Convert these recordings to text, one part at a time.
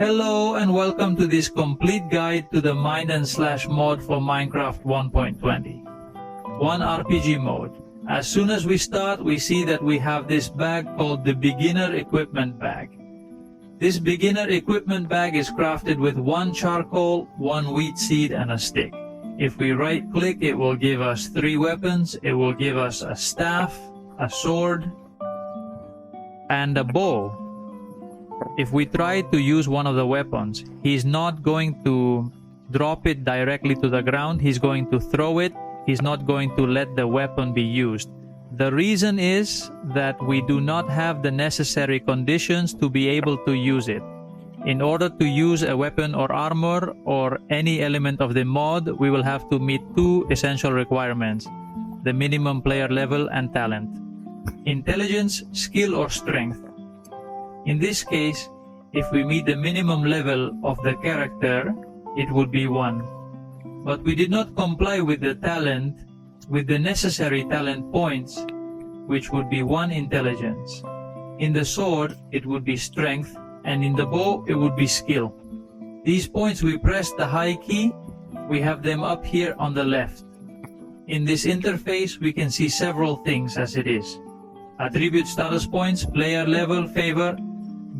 Hello and welcome to this complete guide to the Mind and Slash mod for Minecraft 1.20. One RPG mode. As soon as we start, we see that we have this bag called the Beginner Equipment Bag. This Beginner Equipment Bag is crafted with 1 charcoal, 1 wheat seed and a stick. If we right click, it will give us 3 weapons. It will give us a staff, a sword, and a bow. If we try to use one of the weapons, he's not going to drop it directly to the ground. He's going to throw it. He's not going to let the weapon be used. The reason is that we do not have the necessary conditions to be able to use it. In order to use a weapon or armor or any element of the mod, we will have to meet 2 essential requirements: the minimum player level and talent. Intelligence, skill or strength. In this case, if we meet the minimum level of the character, it would be 1. But we did not comply with the talent, with the necessary talent points, which would be 1 intelligence. In the sword, it would be strength, and in the bow, it would be skill. These points, we press the high key, we have them up here on the left. In this interface, we can see several things as it is. Attribute status points, player level, favor,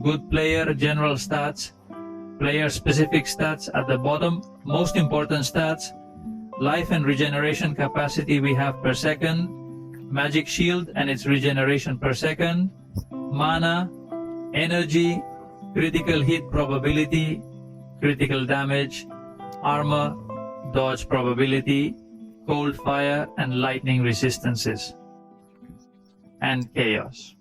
good player, general stats, player specific stats at the bottom, most important stats, life and regeneration capacity we have per second, magic shield and its regeneration per second, mana, energy, critical hit probability, critical damage, armor, dodge probability, cold fire and lightning resistances, and chaos.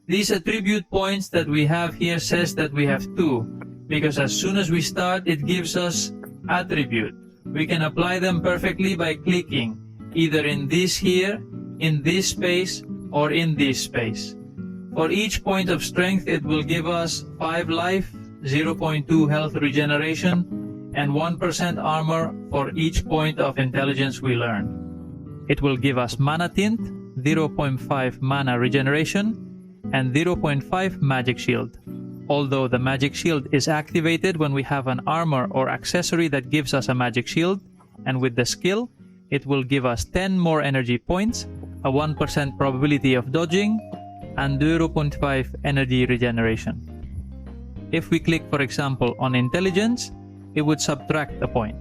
These attribute points that we have here says that we have 2, because as soon as we start, it gives us attribute. We can apply them perfectly by clicking either in this here, in this space, or in this space. For each point of strength, it will give us 5 life, 0.2 health regeneration, and 1% armor for each point of intelligence we learn. It will give us mana tint, 0.5 mana regeneration, and 0.5 magic shield. Although the magic shield is activated when we have an armor or accessory that gives us a magic shield, and with the skill, it will give us 10 more energy points, a 1% probability of dodging, and 0.5 energy regeneration. If we click, for example, on intelligence, it would subtract a point.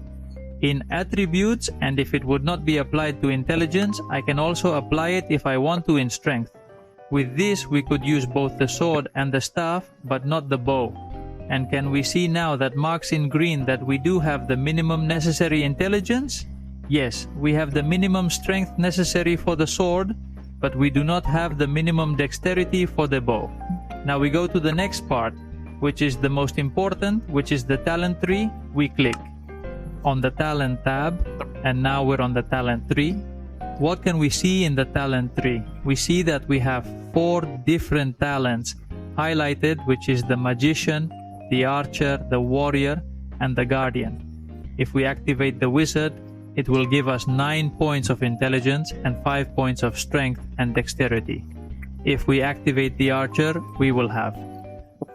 In attributes, and if it would not be applied to intelligence, I can also apply it if I want to in strength. With this, we could use both the sword and the staff, but not the bow. And can we see now that marks in green that we do have the minimum necessary intelligence? Yes, we have the minimum strength necessary for the sword, but we do not have the minimum dexterity for the bow. Now we go to the next part, which is the most important, which is the talent tree. We click on the talent tab, and now we're on the talent tree. What can we see in the talent tree? We see that we have 4 different talents highlighted, which is the magician, the archer, the warrior, and the guardian. If we activate the wizard, it will give us 9 points of intelligence and 5 points of strength and dexterity. If we activate the archer, we will have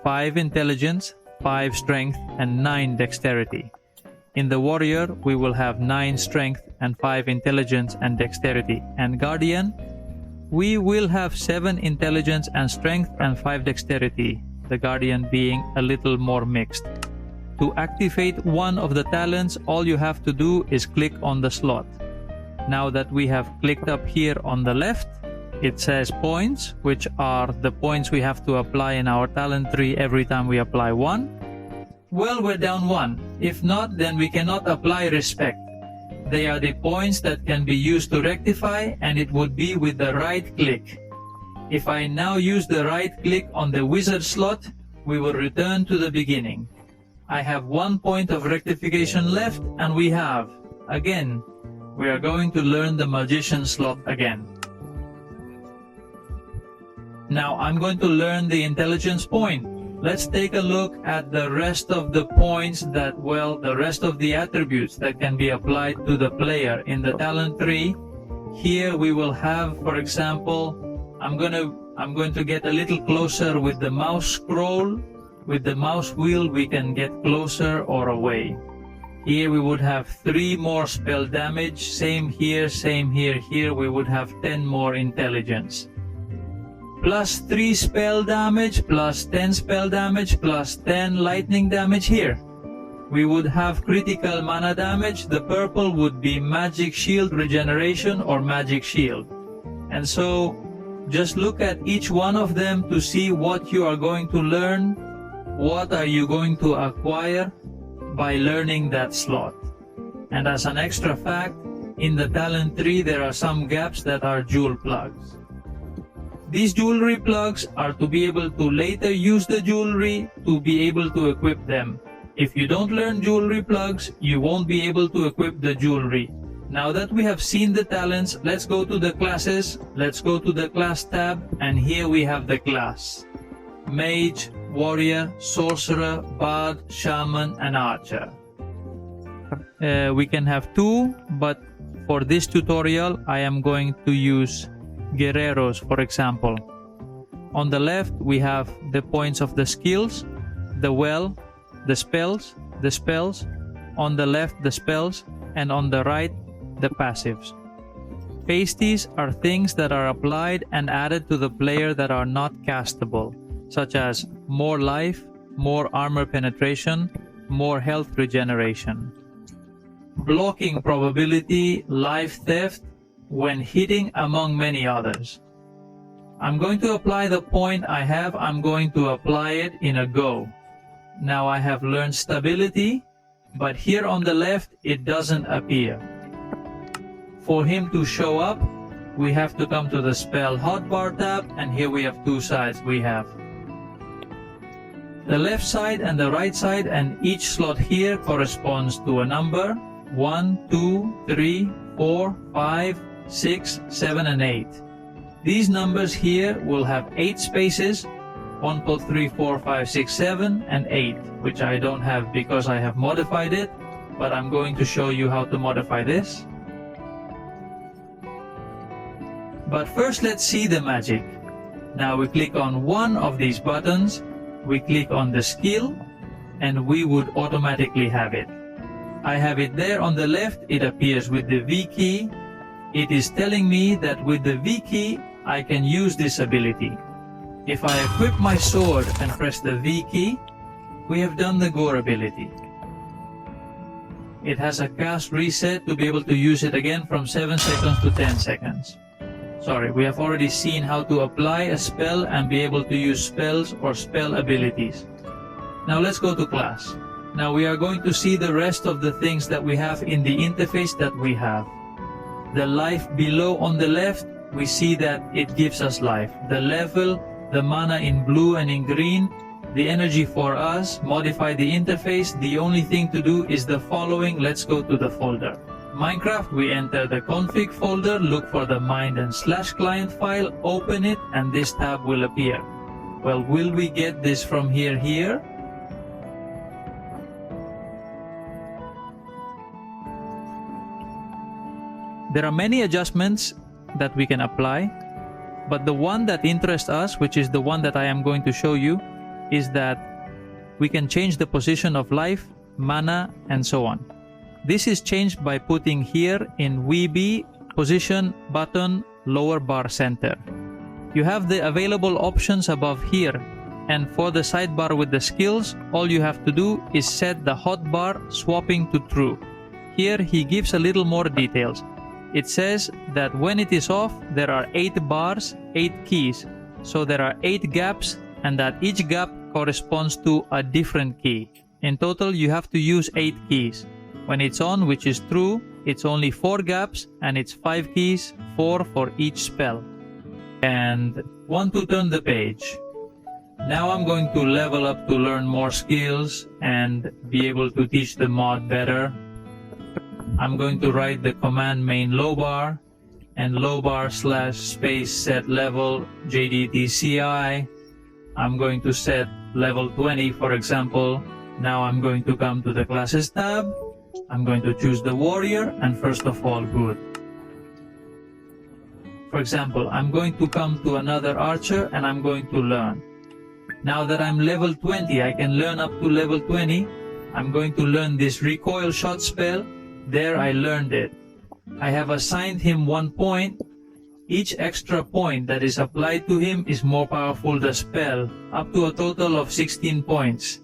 5 intelligence, 5 strength, and 9 dexterity. In the warrior, we will have 9 strength and 5 intelligence and dexterity. And guardian, we will have 7 intelligence and strength and 5 dexterity, the guardian being a little more mixed. To activate one of the talents, all you have to do is click on the slot. Now that we have clicked up here on the left, it says points, which are the points we have to apply in our talent tree every time we apply one. Well, we're down 1. If not, then we cannot apply respect. They are the points that can be used to rectify, and it would be with the right click. If I now use the right click on the wizard slot, we will return to the beginning. I have 1 point of rectification left, and we are going to learn the magician slot again. Now I'm going to learn the intelligence point. Let's take a look at the rest of the points that, the rest of the attributes that can be applied to the player in the talent tree. Here we will have, for example, I'm going to get a little closer with the mouse scroll. with the mouse wheel we can get closer or away. Here we would have 3 more spell damage, same here, here we would have 10 more intelligence. Plus 3 spell damage, plus 10 spell damage, plus 10 lightning damage here. We would have critical mana damage. The purple would be magic shield regeneration or magic shield. And so, just look at each one of them to see what you are going to learn, what are you going to acquire by learning that slot. And as an extra fact, in the talent tree there are some gaps that are jewel plugs. These jewelry plugs are to be able to later use the jewelry to be able to equip them. If you don't learn jewelry plugs, you won't be able to equip the jewelry. Now that we have seen the talents, let's go to the classes. Let's go to the class tab, and here we have the class: Mage, Warrior, Sorcerer, Bard, Shaman, and Archer. We can have 2, but for this tutorial I am going to use Guerreros, for example. On the left we have the points of the skills, the well, the spells, on the left the spells, and on the right the passives. Pasties are things that are applied and added to the player that are not castable, such as more life, more armor penetration, more health regeneration. Blocking probability, life theft, when hitting, among many others. I'm going to apply the point I have, I'm going to apply it in a go. Now I have learned stability, but here on the left it doesn't appear. For him to show up, we have to come to the spell hotbar tab, and here we have 2 sides. We have the left side and the right side, and each slot here corresponds to a number: 1, 2, 3, 4, 5, 6, 7, and 8. These numbers here will have 8 spaces: 1, 2, 3, 4, 5, 6, 7, and 8, which I don't have because I have modified it, but I'm going to show you how to modify this. But first let's see the magic. Now we click on one of these buttons, we click on the skill, and we would automatically have it. I have it there on the left, it appears with the V key. It is telling me that with the V key, I can use this ability. If I equip my sword and press the V key, we have done the Gore ability. It has a cast reset to be able to use it again from 7 seconds to 10 seconds. Sorry, we have already seen how to apply a spell and be able to use spells or spell abilities. Now let's go to class. Now we are going to see the rest of the things that we have in the interface that we have. The life below on the left, we see that it gives us life. The level, the mana in blue and in green, the energy for us, modify the interface. The only thing to do is the following. Let's go to the folder. Minecraft, we enter the config folder, look for the mind and / client file, open it, and this tab will appear. Well, will we get this from here? There are many adjustments that we can apply, but the one that interests us, which is the one that I am going to show you, is that we can change the position of life, mana, and so on. This is changed by putting here in VB position button lower bar center. You have the available options above here, and for the sidebar with the skills, all you have to do is set the hotbar swapping to true. Here he gives a little more details. It says that when it is off, there are 8 bars, 8 keys. So there are 8 gaps, and that each gap corresponds to a different key. In total, you have to use 8 keys. When it's on, which is true, it's only 4 gaps, and it's 5 keys, 4 for each spell. And want to turn the page. Now I'm going to level up to learn more skills and be able to teach the mod better. I'm going to write the command main low bar and low bar / space set level JDTCI. I'm going to set level 20, for example. Now I'm going to come to the classes tab. I'm going to choose the warrior, and first of all, good. For example, I'm going to come to another archer and I'm going to learn. Now that I'm level 20, I can learn up to level 20. I'm going to learn this recoil shot spell. There I learned it. I have assigned him 1 point. Each extra point that is applied to him is more powerful the spell, up to a total of 16 points.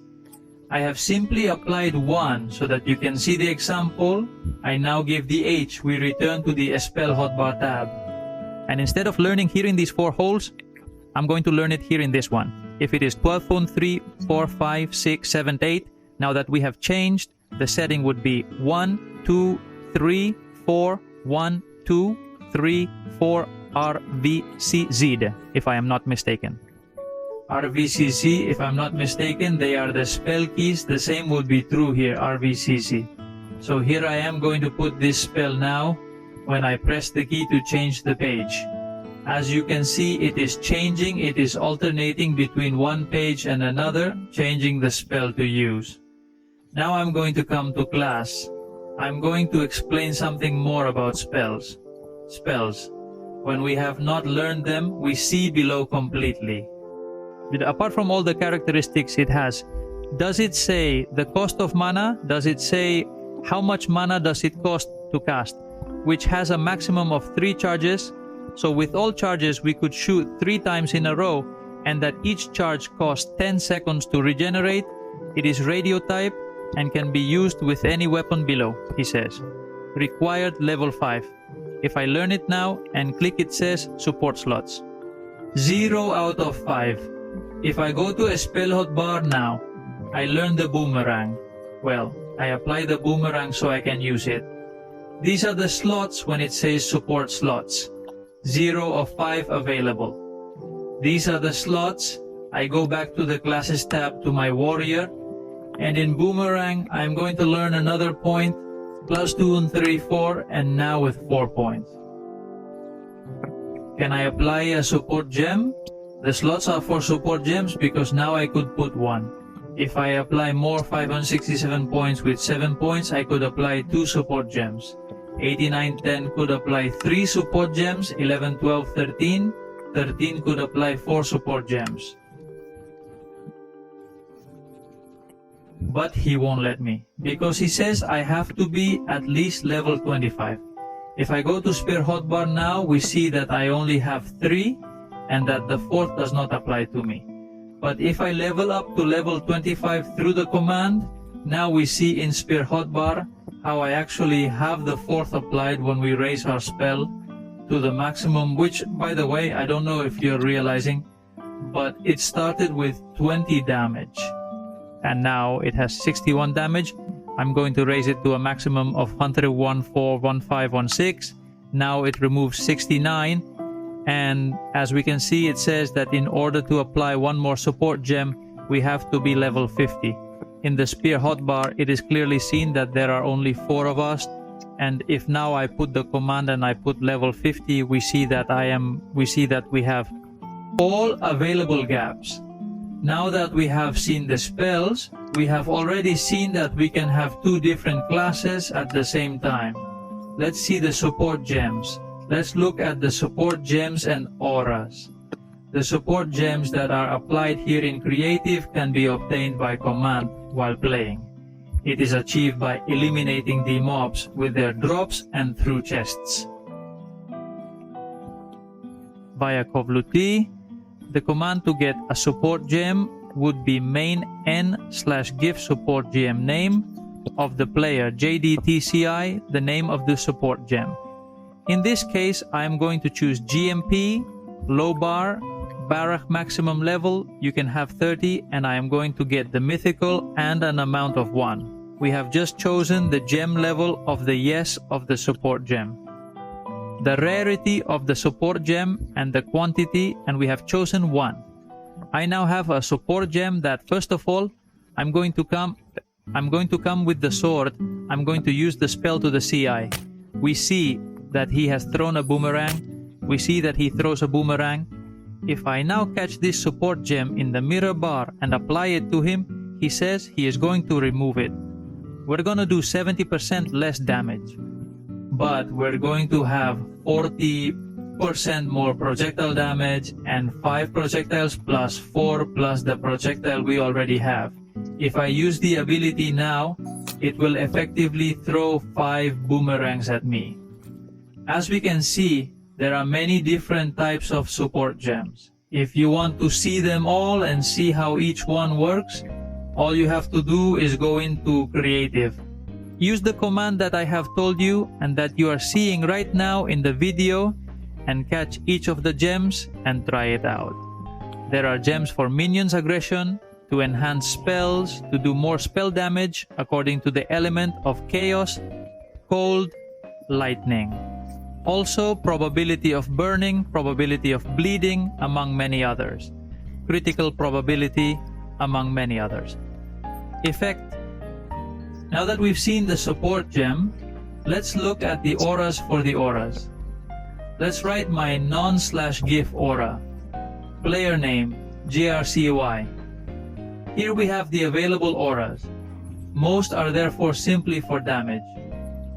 I have simply applied 1 so that you can see the example. I now give the H. We return to the spell hotbar tab. And instead of learning here in these 4 holes, I'm going to learn it here in this one. If it is 12 phone 3, 4, 5, 6, 7, 8, now that we have changed, the setting would be 1, 2, 3, 4, 1, 2, 3, 4, RVCZ, if I am not mistaken. RVCC, if I'm not mistaken, they are the spell keys. The same would be true here, RVCC. So here I am going to put this spell now when I press the key to change the page. As you can see, it is changing, it is alternating between one page and another, changing the spell to use. Now I'm going to come to class. I'm going to explain something more about spells. Spells. When we have not learned them, we see below completely. But apart from all the characteristics it has, does it say the cost of mana? Does it say how much mana does it cost to cast? Which has a maximum of 3 charges. So with all charges, we could shoot 3 times in a row, and that each charge costs 10 seconds to regenerate. It is radio type and can be used with any weapon below, he says. Required level 5. If I learn it now and click, it says support slots. 0 out of 5. If I go to a spell hotbar now, I learn the boomerang. Well, I apply the boomerang so I can use it. These are the slots when it says support slots. 0 of 5 available. These are the slots. I go back to the classes tab to my warrior, and in boomerang I'm going to learn another point, plus 2 and 3, 4, and now with 4 points. Can I apply a support gem? The slots are for support gems because now I could put 1. If I apply more 567 points with 7 points, I could apply 2 support gems. 89, 10 could apply 3 support gems, 11, 12, 13. 13 could apply 4 support gems. But he won't let me, because he says I have to be at least level 25. If I go to Spear Hotbar now, we see that I only have 3, and that the 4th does not apply to me. But if I level up to level 25 through the command, now we see in Spear Hotbar how I actually have the 4th applied when we raise our spell to the maximum, which, by the way, I don't know if you're realizing, but it started with 20 damage. And now it has 61 damage. I'm going to raise it to a maximum of 101, 4, 15, 16. Now it removes 69. And as we can see, it says that in order to apply 1 more support gem, we have to be level 50. In the Spear hotbar, it is clearly seen that there are only 4 of us. And if now I put the command and I put level 50, we see that we have all available gaps. Now that we have seen the spells, we have already seen that we can have 2 different classes at the same time. Let's see the support gems. Let's look at the support gems and auras. The support gems that are applied here in creative can be obtained by command while playing. It is achieved by eliminating the mobs with their drops and through chests. Via Kovluti, the command to get a support gem would be main n/give support gem name of the player, JDTCI, the name of the support gem. In this case, I am going to choose GMP, low bar, Barak maximum level, you can have 30, and I am going to get the mythical and an amount of 1. We have just chosen the gem level of the yes of the support gem, the rarity of the support gem, and the quantity, and we have chosen 1. I now have a support gem that, first of all, I'm going to come with the sword. I'm going to use the spell to the CI. We see that he has thrown a boomerang. We see that he throws a boomerang. If I now catch this support gem in the mirror bar and apply it to him, he says he is going to remove it. We're going to do 70% less damage, but we're going to have 40 8% more projectile damage, and 5 projectiles plus 4 plus the projectile we already have. If I use the ability now, it will effectively throw 5 boomerangs at me. As we can see, there are many different types of support gems. If you want to see them all and see how each one works, all you have to do is go into Creative. Use the command that I have told you and that you are seeing right now in the video and catch each of the gems and try it out. There are gems for minions aggression, to enhance spells, to do more spell damage according to the element of chaos, cold, lightning. Also, probability of burning, probability of bleeding, among many others. Critical probability, among many others. Effect. Now that we've seen the support gem, let's look at the auras for the auras. Let's write my non/GIF aura. Player name, GRCY. Here we have the available auras. Most are therefore simply for damage,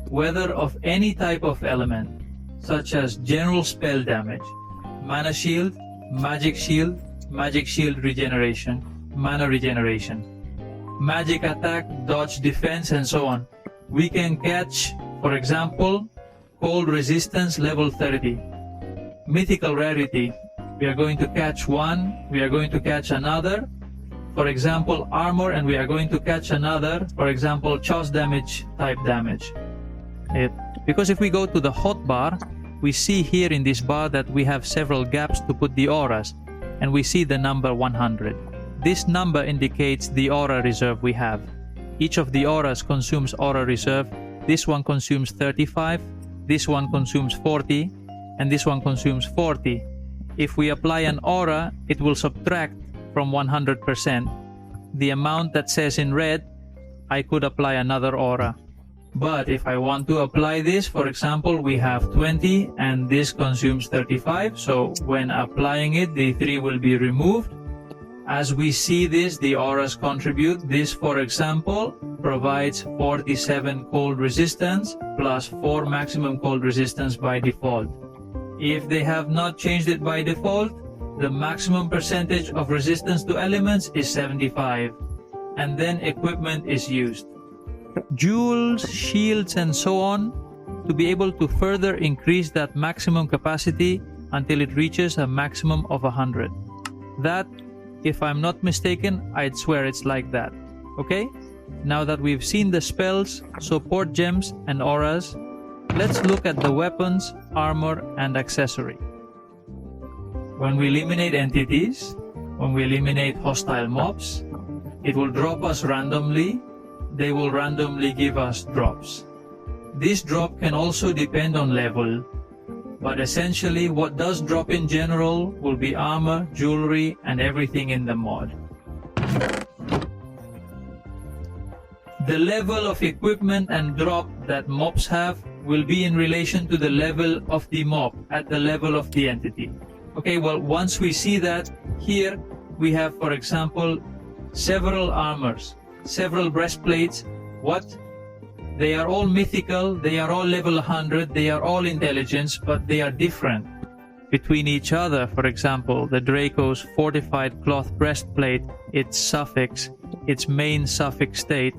whether of any type of element, such as general spell damage, mana shield, magic shield regeneration, mana regeneration, magic attack, dodge defense, and so on. We can catch, for example, cold resistance level 30. Mythical rarity, we are going to catch one, we are going to catch another, for example armor, and we are going to catch another, for example choice damage type damage. Because if we go to the hotbar, we see here in this bar that we have several gaps to put the auras, and we see the number 100. This number indicates the aura reserve we have. Each of the auras consumes aura reserve. This one consumes 35, this one consumes 40, and this one consumes 40. If we apply an aura, it will subtract from 100%. The amount that says in red, I could apply another aura. But if I want to apply this, for example, we have 20 and this consumes 35, so when applying it, the 3 will be removed. As we see this, the auras contribute. This, for example, provides 47 cold resistance plus 4 maximum cold resistance by default. If they have not changed it by default, the maximum percentage of resistance to elements is 75, and then equipment is used. Jewels, shields, and so on, to be able to further increase that maximum capacity until it reaches a maximum of 100. That, if I'm not mistaken, I'd swear it's like that. Okay? Now that we've seen the spells, support gems, and auras, let's look at the weapons, armor, and accessory. When we eliminate entities, when we eliminate hostile mobs, it will drop us randomly. They will randomly give us drops. This drop can also depend on level, but essentially what does drop in general will be armor, jewelry, and everything in the mod. The level of equipment and drop that mobs have will be in relation to the level of the mob at the level of the entity. Okay, well, once we see that, here we have, for example, several armors, several breastplates. What? They are all mythical, they are all level 100, they are all intelligence, but they are different between each other. For example, the Draco's fortified cloth breastplate, its suffix, its main suffix state,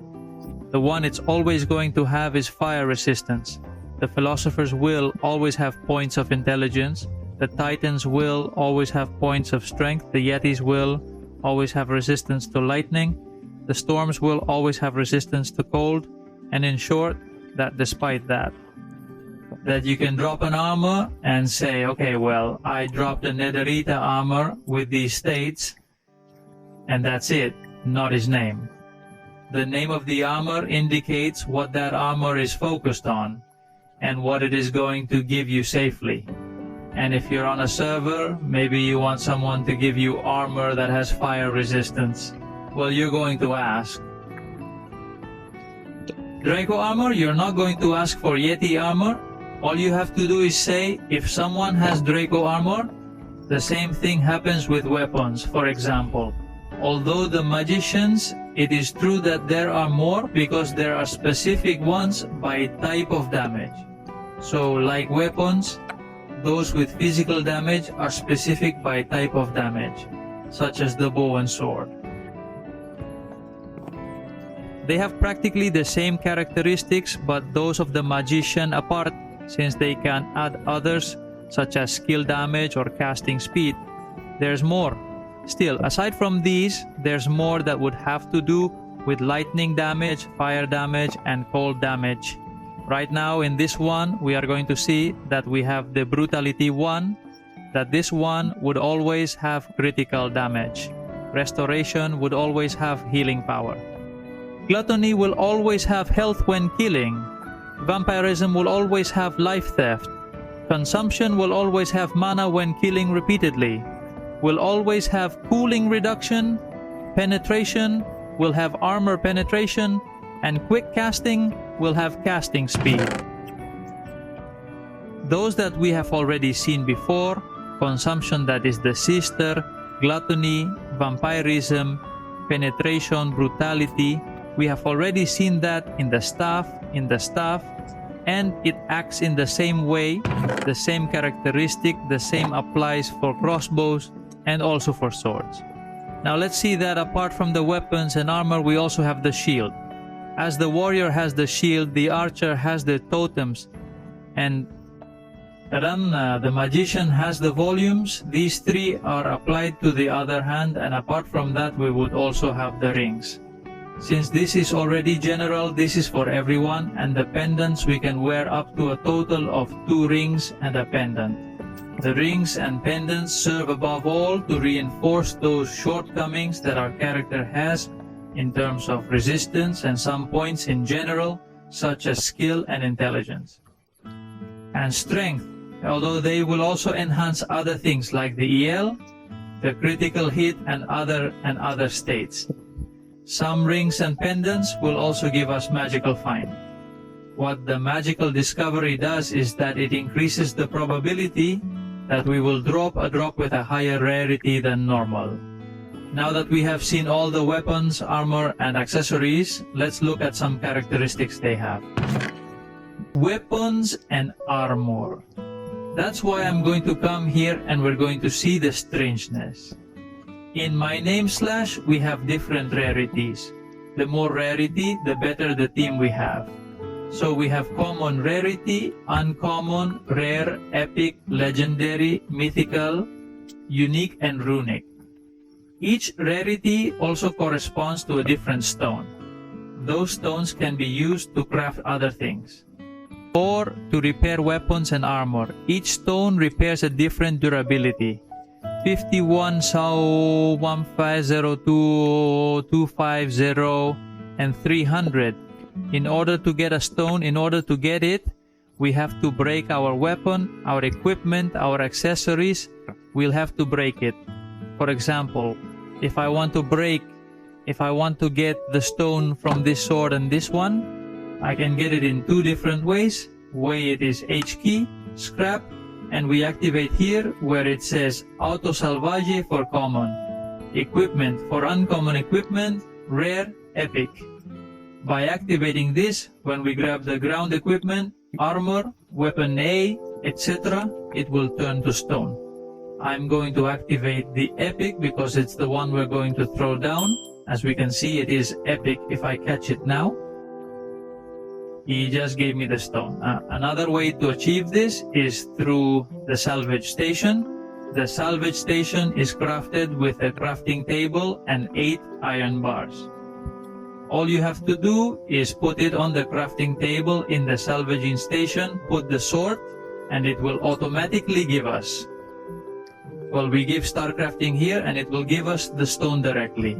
the one it's always going to have is fire resistance. The Philosopher's will always have points of intelligence. The Titan's will always have points of strength. The Yeti's will always have resistance to lightning. The Storm's will always have resistance to cold. And in short, that despite that you can drop an armor and say, okay, well, I dropped a Netherita armor with these states, and that's it, not his name. The name of the armor indicates what that armor is focused on and what it is going to give you safely. And if you're on a server, maybe you want someone to give you armor that has fire resistance. Well, you're going to ask. Draco armor, you're not going to ask for Yeti armor. All you have to do is say, if someone has Draco armor, the same thing happens with weapons. For example, although the magicians, it is true that there are more because there are specific ones by type of damage. So like weapons, those with physical damage are specific by type of damage, such as the bow and sword. They have practically the same characteristics, but those of the magician apart, since they can add others such as skill damage or casting speed. There's more. Still, aside from these, there's more that would have to do with lightning damage, fire damage, and cold damage. Right now in this one, we are going to see that we have the brutality 1, that this one would always have critical damage. Restoration would always have healing power. Gluttony will always have health when killing. Vampirism will always have life theft. Consumption will always have mana when killing repeatedly. Will always have cooling reduction. Penetration will have armor penetration. And quick casting will have casting speed. Those that we have already seen before, consumption, that is the sister, gluttony, vampirism, penetration, brutality, we have already seen that in the staff, and it acts in the same way, the same characteristic, the same applies for crossbows and also for swords. Now let's see that apart from the weapons and armor, we also have the shield. As the warrior has the shield, the archer has the totems, and the magician has the volumes. These three are applied to the other hand, and apart from that, we would also have the rings. Since this is already general, this is for everyone, and the pendants we can wear up to a total of 2 rings and a pendant. The rings and pendants serve above all to reinforce those shortcomings that our character has in terms of resistance and some points in general, such as skill and intelligence. And strength, although they will also enhance other things like the EL, the critical hit, and other states. Some rings and pendants will also give us magical find. What the magical discovery does is that it increases the probability that we will drop a drop with a higher rarity than normal. Now that we have seen all the weapons, armor, and accessories, let's look at some characteristics they have. Weapons and armor. That's why I'm going to come here and we're going to see the strangeness. In my name slash, we have different rarities. The more rarity, the better the team we have. So we have common rarity, uncommon, rare, epic, legendary, mythical, unique, and runic. Each rarity also corresponds to a different stone. Those stones can be used to craft other things, or to repair weapons and armor. Each stone repairs a different durability. 51, so 1502, 250, and 300. In order to get a stone, in order to get it, we have to break our weapon, our equipment, our accessories. We'll have to break it. For example, if I want to get the stone from this sword and this one, I can get it in 2 different ways. Way it is H key, scrap, and we activate here where it says Auto Salvage for common, equipment for uncommon equipment, rare, epic. By activating this, when we grab the ground equipment, armor, weapon A, etc., it will turn to stone. I'm going to activate the epic because it's the one we're going to throw down. As we can see, it is epic if I catch it now. He just gave me the stone. Another way to achieve this is through the salvage station. The salvage station is crafted with a crafting table and 8 iron bars. All you have to do is put it on the crafting table in the salvaging station, put the sword, and it will automatically give us. Well, we give star crafting here and it will give us the stone directly.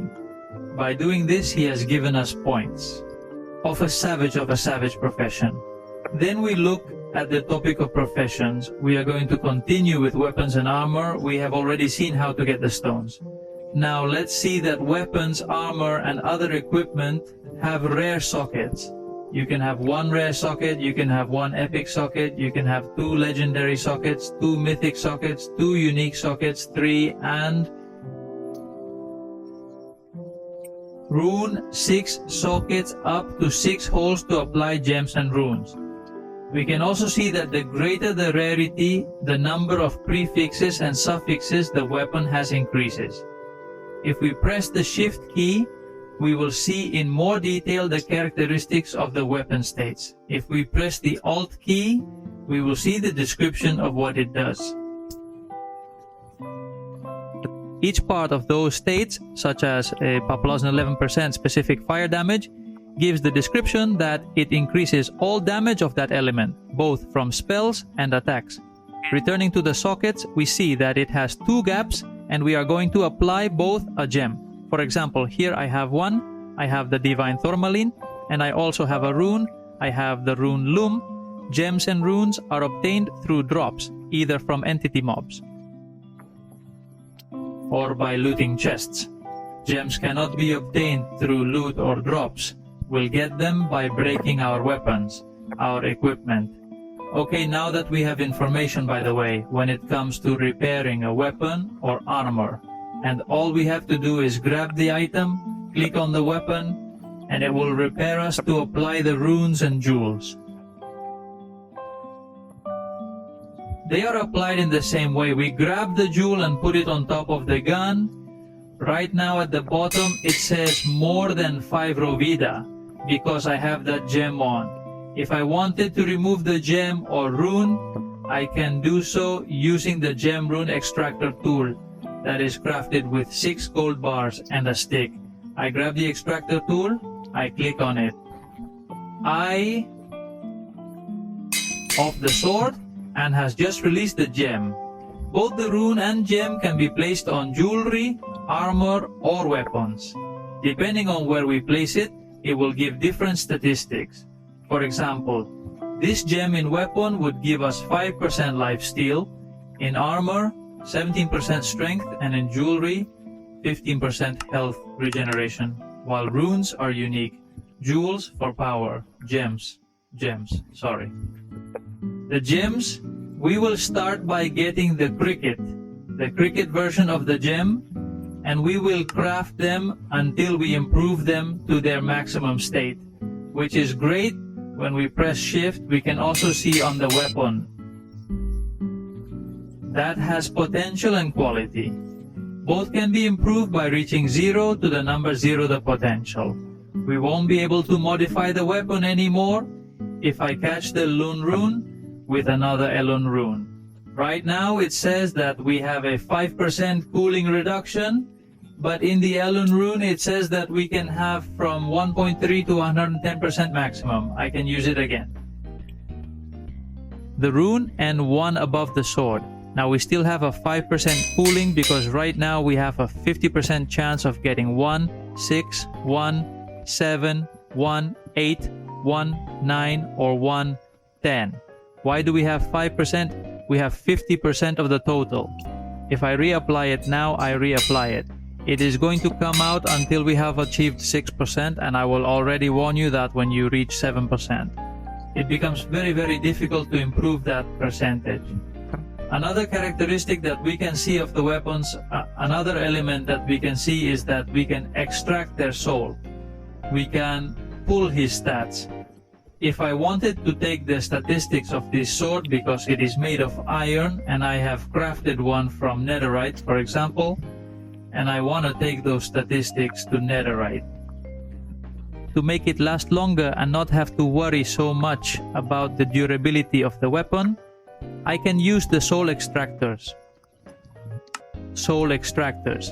By doing this, he has given us points of a savage profession. Then we look at the topic of professions. We are going to continue with weapons and armor. We have already seen how to get the stones. Now let's see that weapons, armor, and other equipment have rare sockets. You can have 1 rare socket, you can have 1 epic socket, you can have 2 legendary sockets, 2 mythic sockets, 2 unique sockets, 3, and rune 6 sockets up to 6 holes to apply gems and runes. We can also see that the greater the rarity, the number of prefixes and suffixes the weapon has increases. If we press the Shift key, we will see in more detail the characteristics of the weapon states. If we press the Alt key, we will see the description of what it does. Each part of those states, such as a population 11% specific fire damage, gives the description that it increases all damage of that element, both from spells and attacks. Returning to the sockets, we see that it has 2 gaps, and we are going to apply both a gem. For example, here I have one, I have the Divine Tourmaline, and I also have a rune, I have the rune Loom. Gems and runes are obtained through drops, either from entity mobs or by looting chests. Gems cannot be obtained through loot or drops. We'll get them by breaking our weapons, our equipment. Okay, now that we have information, by the way, when it comes to repairing a weapon or armor, and all we have to do is grab the item, click on the weapon, and it will repair us to apply the runes and jewels. They are applied in the same way. We grab the jewel and put it on top of the gun. Right now at the bottom it says more than 5 Rovida because I have that gem on. If I wanted to remove the gem or rune, I can do so using the gem rune extractor tool that is crafted with 6 gold bars and a stick. I grab the extractor tool, I click on it. Eye of the sword and has just released the gem. Both the rune and gem can be placed on jewelry, armor, or weapons. Depending on where we place it, it will give different statistics. For example, this gem in weapon would give us 5% lifesteal, in armor 17% strength, and in jewelry 15% health regeneration, while runes are unique. Jewels for power, gems. The gems, we will start by getting the cricket version of the gem, and we will craft them until we improve them to their maximum state, which is great. When we press shift, we can also see on the weapon that has potential and quality. Both can be improved by reaching 0 to the number 0 the potential. We won't be able to modify the weapon anymore if I catch the Lune rune with another Elun rune. Right now it says that we have a 5% cooling reduction, but in the Elun rune it says that we can have from 1.3 to 110% maximum. I can use it again. The rune and one above the sword. Now we still have a 5% cooling because right now we have a 50% chance of getting 1, 6, 1, 7, 1, 8, 1, 9, or 1, 10. Why do we have 5%? We have 50% of the total. If I reapply it now, I reapply it. It is going to come out until we have achieved 6%, and I will already warn you that when you reach 7%, it becomes very, very difficult to improve that percentage. Another characteristic that we can see of the weapons, another element that we can see is that we can extract their soul. We can pull his stats. If I wanted to take the statistics of this sword because it is made of iron and I have crafted one from netherite, for example, and I want to take those statistics to netherite. To make it last longer and not have to worry so much about the durability of the weapon, I can use the soul extractors. Soul extractors.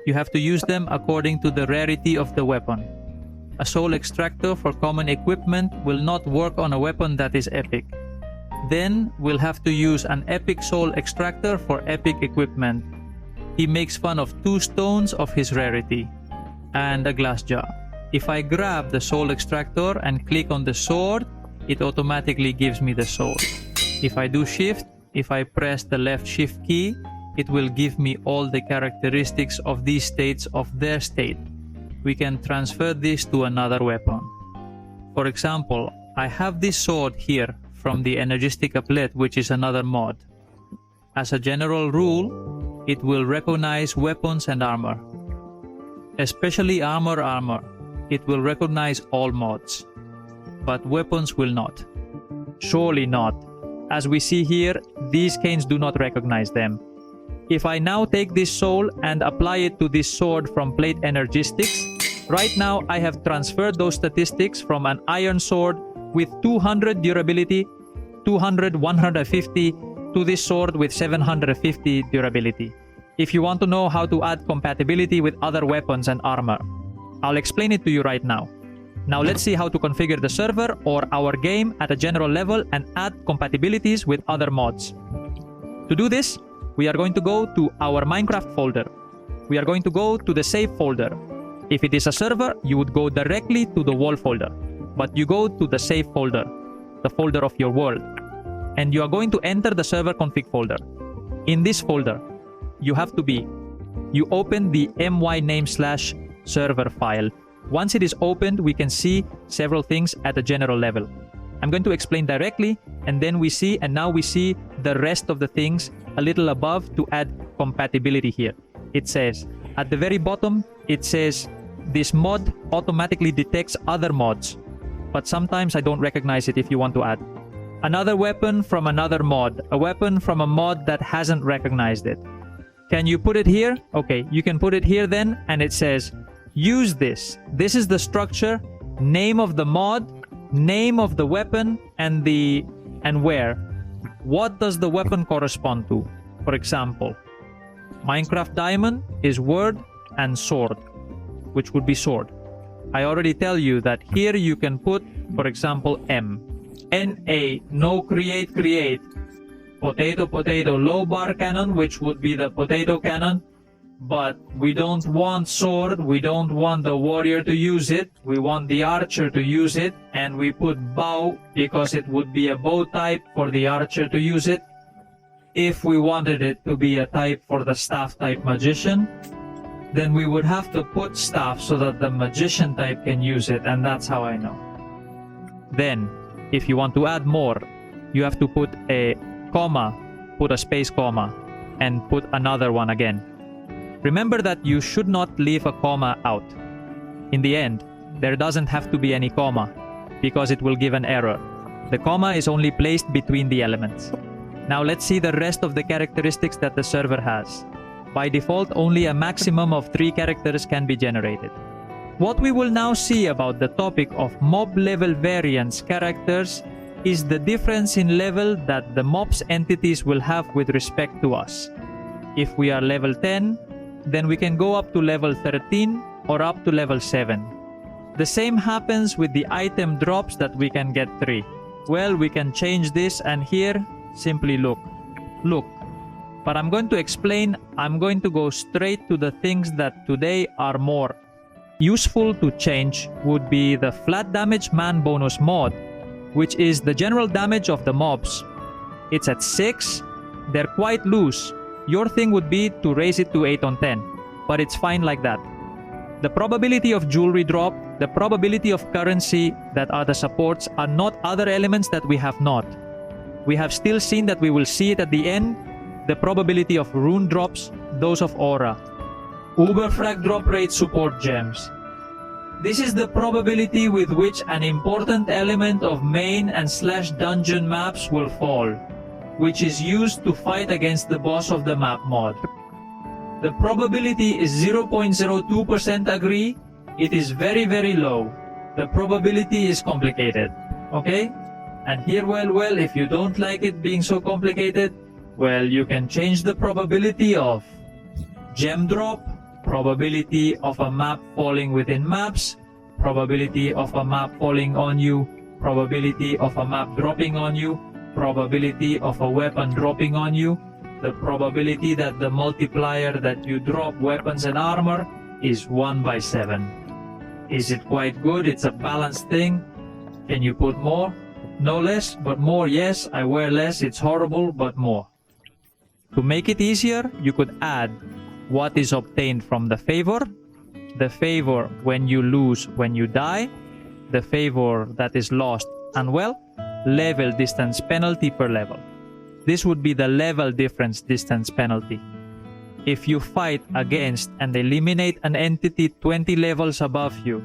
You have to use them according to the rarity of the weapon. A soul extractor for common equipment will not work on a weapon that is epic. Then we'll have to use an epic soul extractor for epic equipment. He makes fun of 2 stones of his rarity and a glass jar. If I grab the soul extractor and click on the sword, it automatically gives me the soul. If I do shift, if I press the left shift key, it will give me all the characteristics of these states of their state. We can transfer this to another weapon. For example, I have this sword here from the Energistic Applet, which is another mod. As a general rule, it will recognize weapons and armor. Especially armor. It will recognize all mods, but weapons will not. Surely not. As we see here, these canes do not recognize them. If I now take this soul and apply it to this sword from Plate Energistics, right now I have transferred those statistics from an iron sword with 200 durability, 200, 150, to this sword with 750 durability. If you want to know how to add compatibility with other weapons and armor, I'll explain it to you right now. Now let's see how to configure the server or our game at a general level and add compatibilities with other mods. To do this, we are going to go to our Minecraft folder. We are going to go to the save folder. If it is a server, you would go directly to the wall folder, but you go to the save folder, the folder of your world, and you are going to enter the server config folder. In this folder, you open the my_name/server file. Once it is opened, we can see several things at a general level. I'm going to explain directly, and then now we see the rest of the things a little above to add compatibility here. It says, at the very bottom, it says, this mod automatically detects other mods, but sometimes I don't recognize it if you want to add. Another weapon from another mod, a weapon from a mod that hasn't recognized it. Can you put it here? Okay, you can put it here then, and it says, use this. This is the structure, name of the mod, name of the weapon, and where. What does the weapon correspond to? For example, Minecraft Diamond is word and sword, which would be sword. I already tell you that here you can put, for example, M. NA, no create, potato, low bar cannon, which would be the potato cannon. But we don't want sword, we don't want the warrior to use it, we want the archer to use it, and we put bow because it would be a bow type for the archer to use it. If we wanted it to be a type for the staff type magician, then we would have to put staff so that the magician type can use it, and that's how I know. Then, if you want to add more, you have to put a comma, put a space comma, and put another one again. Remember that you should not leave a comma out. In the end, there doesn't have to be any comma, because it will give an error. The comma is only placed between the elements. Now let's see the rest of the characteristics that the server has. By default, only a maximum of 3 characters can be generated. What we will now see about the topic of mob level variance characters is the difference in level that the mob's entities will have with respect to us. If we are level 10, then we can go up to level 13 or up to level 7. The same happens with the item drops that we can get 3. Well, we can change this, and here, simply look. But I'm going to explain, I'm going to go straight to the things that today are more useful to change would be the flat damage man bonus mod, which is the general damage of the mobs. It's at 6, they're quite loose. Your thing would be to raise it to 8 on 10, but it's fine like that. The probability of jewelry drop, the probability of currency that are the supports are not other elements that we have not. We have still seen that we will see it at the end, the probability of rune drops, those of aura. Uberfrag drop rate support gems. This is the probability with which an important element of main and / dungeon maps will fall, which is used to fight against the boss of the map mod. The probability is 0.02% agree. It is very, very low. The probability is complicated. Okay? And here, well, if you don't like it being so complicated, well, you can change the probability of gem drop, probability of a map falling within maps, probability of a map falling on you, probability of a map dropping on you, probability of a weapon dropping on you, the probability that the multiplier that you drop weapons and armor is 1/7. Is it quite good? It's a balanced thing. Can you put more? No less, but more. Yes, I wear less. It's horrible, but more. To make it easier, you could add what is obtained from the favor when you lose when you die, the favor that is lost, and well, level distance penalty per level. This would be the level difference distance penalty. If you fight against and eliminate an entity 20 levels above you,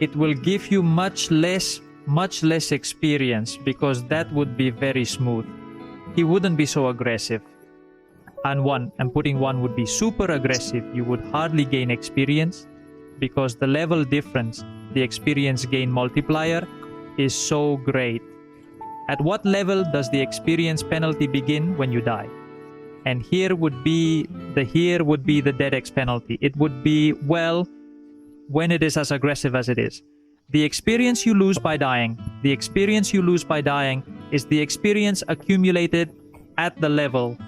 it will give you much less much less experience, because that would be very smooth. He wouldn't be so aggressive. And putting 1 would be super aggressive. You would hardly gain experience, because the level difference, the experience gain multiplier, is so great. At what level does the experience penalty begin? When you die. And here would be the dead X penalty. It would be, well, when it is as aggressive as it is. The experience you lose by dying, is the experience accumulated at the level.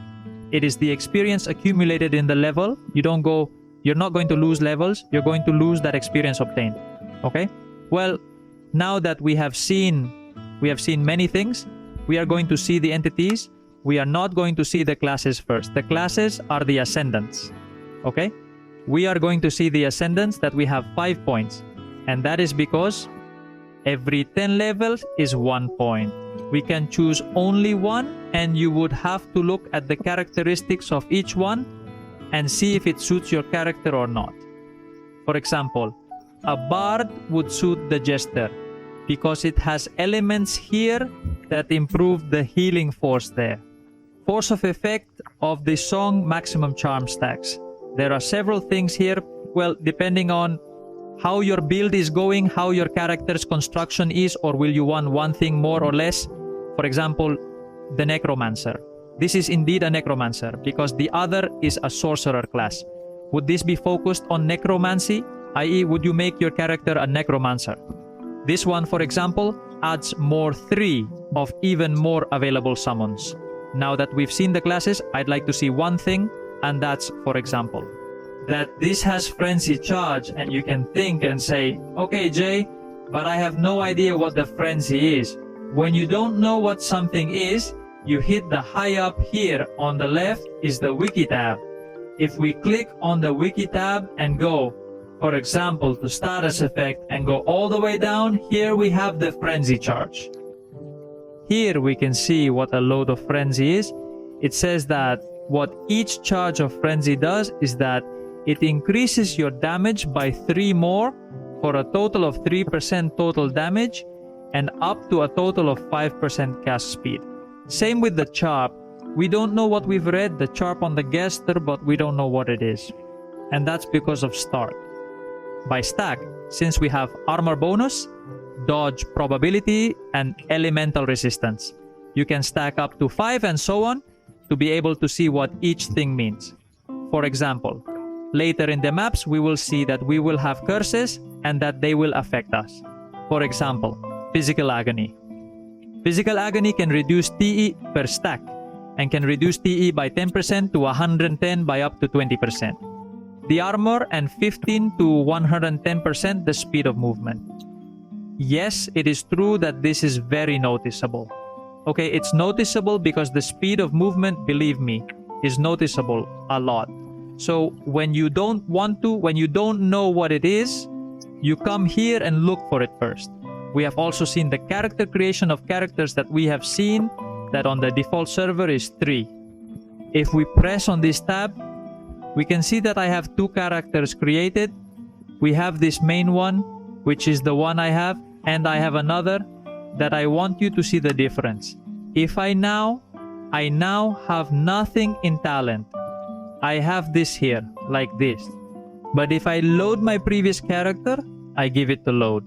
It is the experience accumulated in the level. You're not going to lose levels, you're going to lose that experience obtained. Okay? Well, now that we have seen many things, we are going to see the entities. We are not going to see the classes first. The classes are the Ascendants. Okay? We are going to see the Ascendants that we have 5 points. And that is because every 10 levels is 1 point. We can choose only one, and you would have to look at the characteristics of each one and see if it suits your character or not. For example, a bard would suit the jester because it has elements here that improve the healing force there. Force of effect of the song maximum charm stacks. There are several things here, well, depending on how your build is going, how your character's construction is, or will you want one thing more or less. For example, the Necromancer. This is indeed a Necromancer because the other is a Sorcerer class. Would this be focused on Necromancy? I.e., would you make your character a Necromancer? This one, for example, adds more 3 of even more available summons. Now that we've seen the classes, I'd like to see one thing, and that's, for example, that this has Frenzy Charge, and you can think and say, okay, Jay, but I have no idea what the Frenzy is. When you don't know what something is, you hit the high up here on the left is the Wiki tab. If we click on the Wiki tab and go, for example, to status effect and go all the way down, here we have the Frenzy Charge. Here we can see what a load of Frenzy is. It says that what each charge of Frenzy does is that it increases your damage by 3 more for a total of 3% total damage and up to a total of 5% cast speed. Same with the Charp. We don't know what we've read, the Charp on the Gester, but we don't know what it is. And that's because of start. By stack, since we have armor bonus, dodge probability, and elemental resistance, you can stack up to 5 and so on to be able to see what each thing means. For example, later in the maps, we will see that we will have curses and that they will affect us. For example, Physical Agony. Physical Agony can reduce TE per stack and can reduce TE by 10% to 110 by up to 20%. The armor and 15 to 110% the speed of movement. Yes, it is true that this is very noticeable. Okay, it's noticeable because the speed of movement, believe me, is noticeable a lot. So when you don't want to, when you don't know what it is, you come here and look for it first. We have also seen the character creation of characters that we have seen that on the default server is 3. If we press on this tab, we can see that I have 2 characters created. We have this main one, which is the one I have, and I have another that I want you to see the difference. If I now have nothing in talent. I have this here, like this. But if I load my previous character, I give it to load.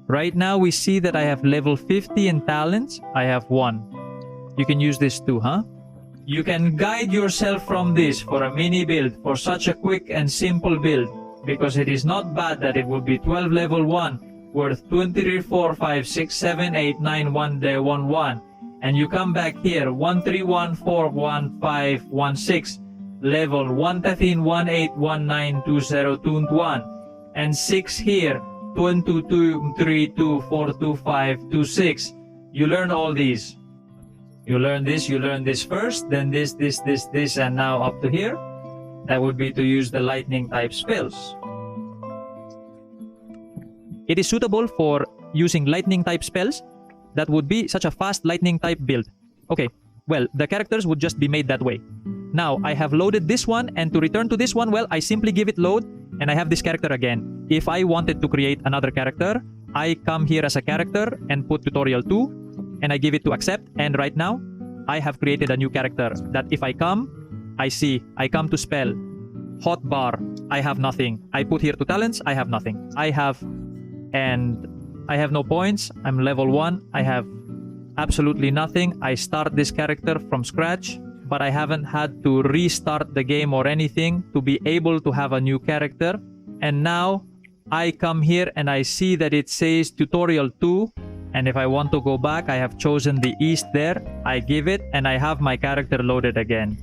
Right now we see that I have level 50 in talents. I have 1. You can use this too, huh? You can guide yourself from this for a mini build, for such a quick and simple build, because it is not bad that it will be 12 level 1, worth 23, 4, 5, 6, 7, 8, 9, 1, day 1, 1. And you come back here, 1, 3, 1, 4, 1, 5, 1, 6, level 1, 13, 1, 8, 1, 9, 2, 0, 2, 1. And 6 here, 2, 2, 2, 3, 2, 4, 2, 5, 2, 6. You learn all these. You learn this first, then this, and now up to here. That would be to use the lightning type spells. It is suitable for using lightning type spells. That would be such a fast lightning type build. Okay, well, the characters would just be made that way. Now, I have loaded this one, and to return to this one, well, I simply give it load, and I have this character again. If I wanted to create another character, I come here as a character and put tutorial 2 and I give it to accept, and right now I have created a new character that if I come, I see, I come to spell, hotbar, I have nothing. I put here to talents, I have nothing. I have no points, I'm level 1, I have absolutely nothing. I start this character from scratch, but I haven't had to restart the game or anything to be able to have a new character. And now I come here and I see that it says tutorial 2, and if I want to go back, I have chosen the east there. I give it and I have my character loaded again.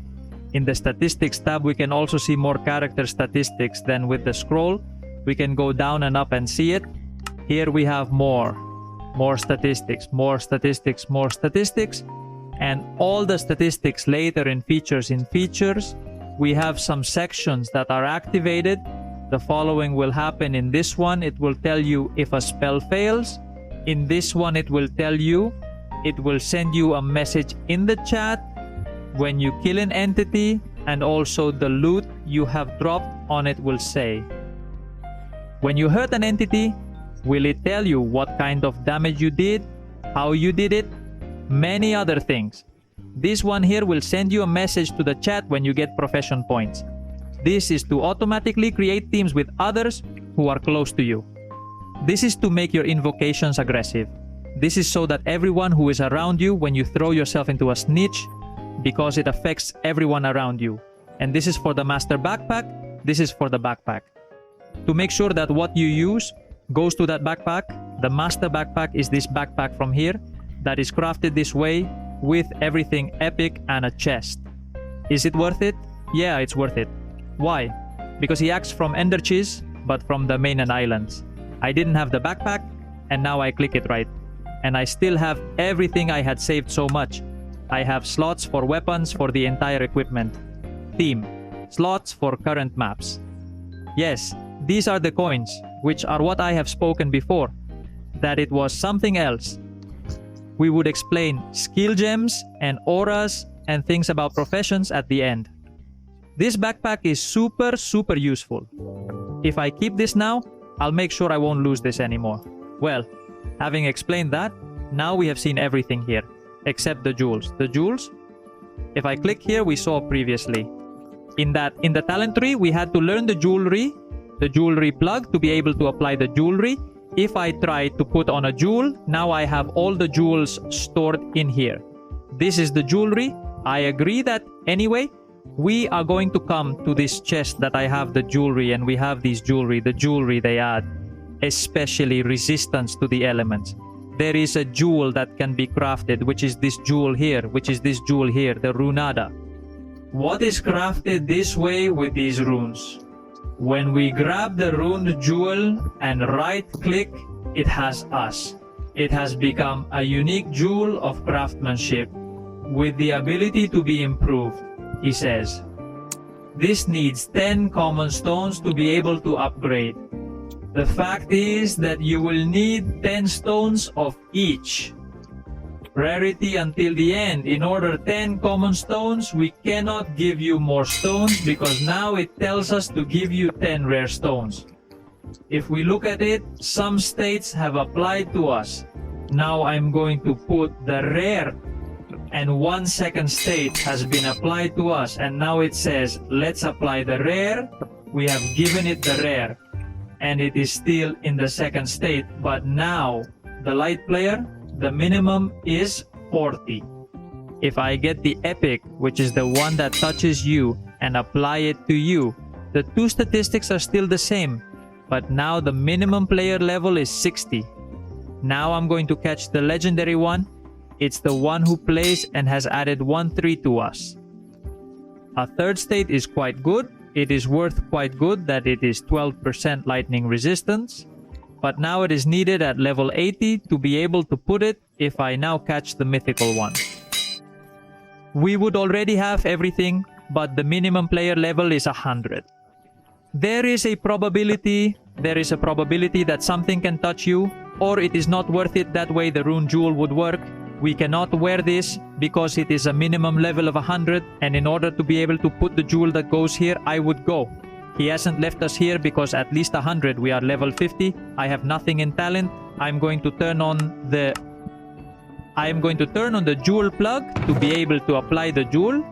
In the statistics tab, we can also see more character statistics. Then with the scroll, we can go down and up and see it. Here we have more statistics, more statistics, more statistics, and all the statistics later in features. We have some sections that are activated. The following will happen in this one. It will tell you if a spell fails. In this one, it will tell you, it will send you a message in the chat when you kill an entity, and also the loot you have dropped on it will say. When you hurt an entity, will it tell you what kind of damage you did, how you did it, many other things. This one here will send you a message to the chat when you get profession points. This is to automatically create teams with others who are close to you. This is to make your invocations aggressive. This is so that everyone who is around you when you throw yourself into a snitch, because it affects everyone around you. And this is for the master backpack, this is for the backpack. To make sure that what you use goes to that backpack, the master backpack is this backpack from here that is crafted this way with everything epic and a chest. Is it worth it? Yeah, it's worth it. Why? Because he acts from Ender Cheese, but from the mainland islands. I didn't have the backpack, and now I click it right. And I still have everything I had saved so much. I have slots for weapons for the entire equipment. Theme. Slots for current maps. Yes, these are the coins, which are what I have spoken before, that it was something else. We would explain skill gems and auras and things about professions at the end. This backpack is super useful. If I keep this now, I'll make sure I won't lose this anymore. Well, having explained that, now we have seen everything here, except the jewels. The jewels, if I click here, we saw previously. In the talent tree, we had to learn the jewelry plug to be able to apply the jewelry. If I try to put on a jewel, now I have all the jewels stored in here. This is the jewelry. I agree that anyway, we are going to come to this chest that I have the jewelry, and we have these jewelry. The jewelry they add, especially resistance to the elements. There is a jewel that can be crafted, which is this jewel here, the runada. What is crafted this way with these runes? When we grab the runed jewel and right-click, it has us. It has become a unique jewel of craftsmanship with the ability to be improved, he says. This needs 10 common stones to be able to upgrade. The fact is that you will need 10 stones of each. Rarity until the end. In order 10 common stones, we cannot give you more stones because now it tells us to give you 10 rare stones. If we look at it, some states have applied to us. Now I'm going to put the rare, and 1 second state has been applied to us, and now it says let's apply the rare. We have given it the rare, and it is still in the second state, but now the light player, the minimum is 40. If I get the epic, which is the one that touches you, and apply it to you, the two statistics are still the same, but now the minimum player level is 60. Now I'm going to catch the legendary one. It's the one who plays and has added 1-3 to us. A third state is quite good. It is worth quite good that it is 12% lightning resistance. But now it is needed at level 80 to be able to put it if I now catch the mythical one. We would already have everything, but the minimum player level is 100. There is a probability that something can touch you, or it is not worth it. That way the rune jewel would work. We cannot wear this because it is a minimum level of 100, and in order to be able to put the jewel that goes here, I would go. He hasn't left us here because at least 100. We are level 50. I have nothing in talent. I'm going to turn on the jewel plug to be able to apply the jewel.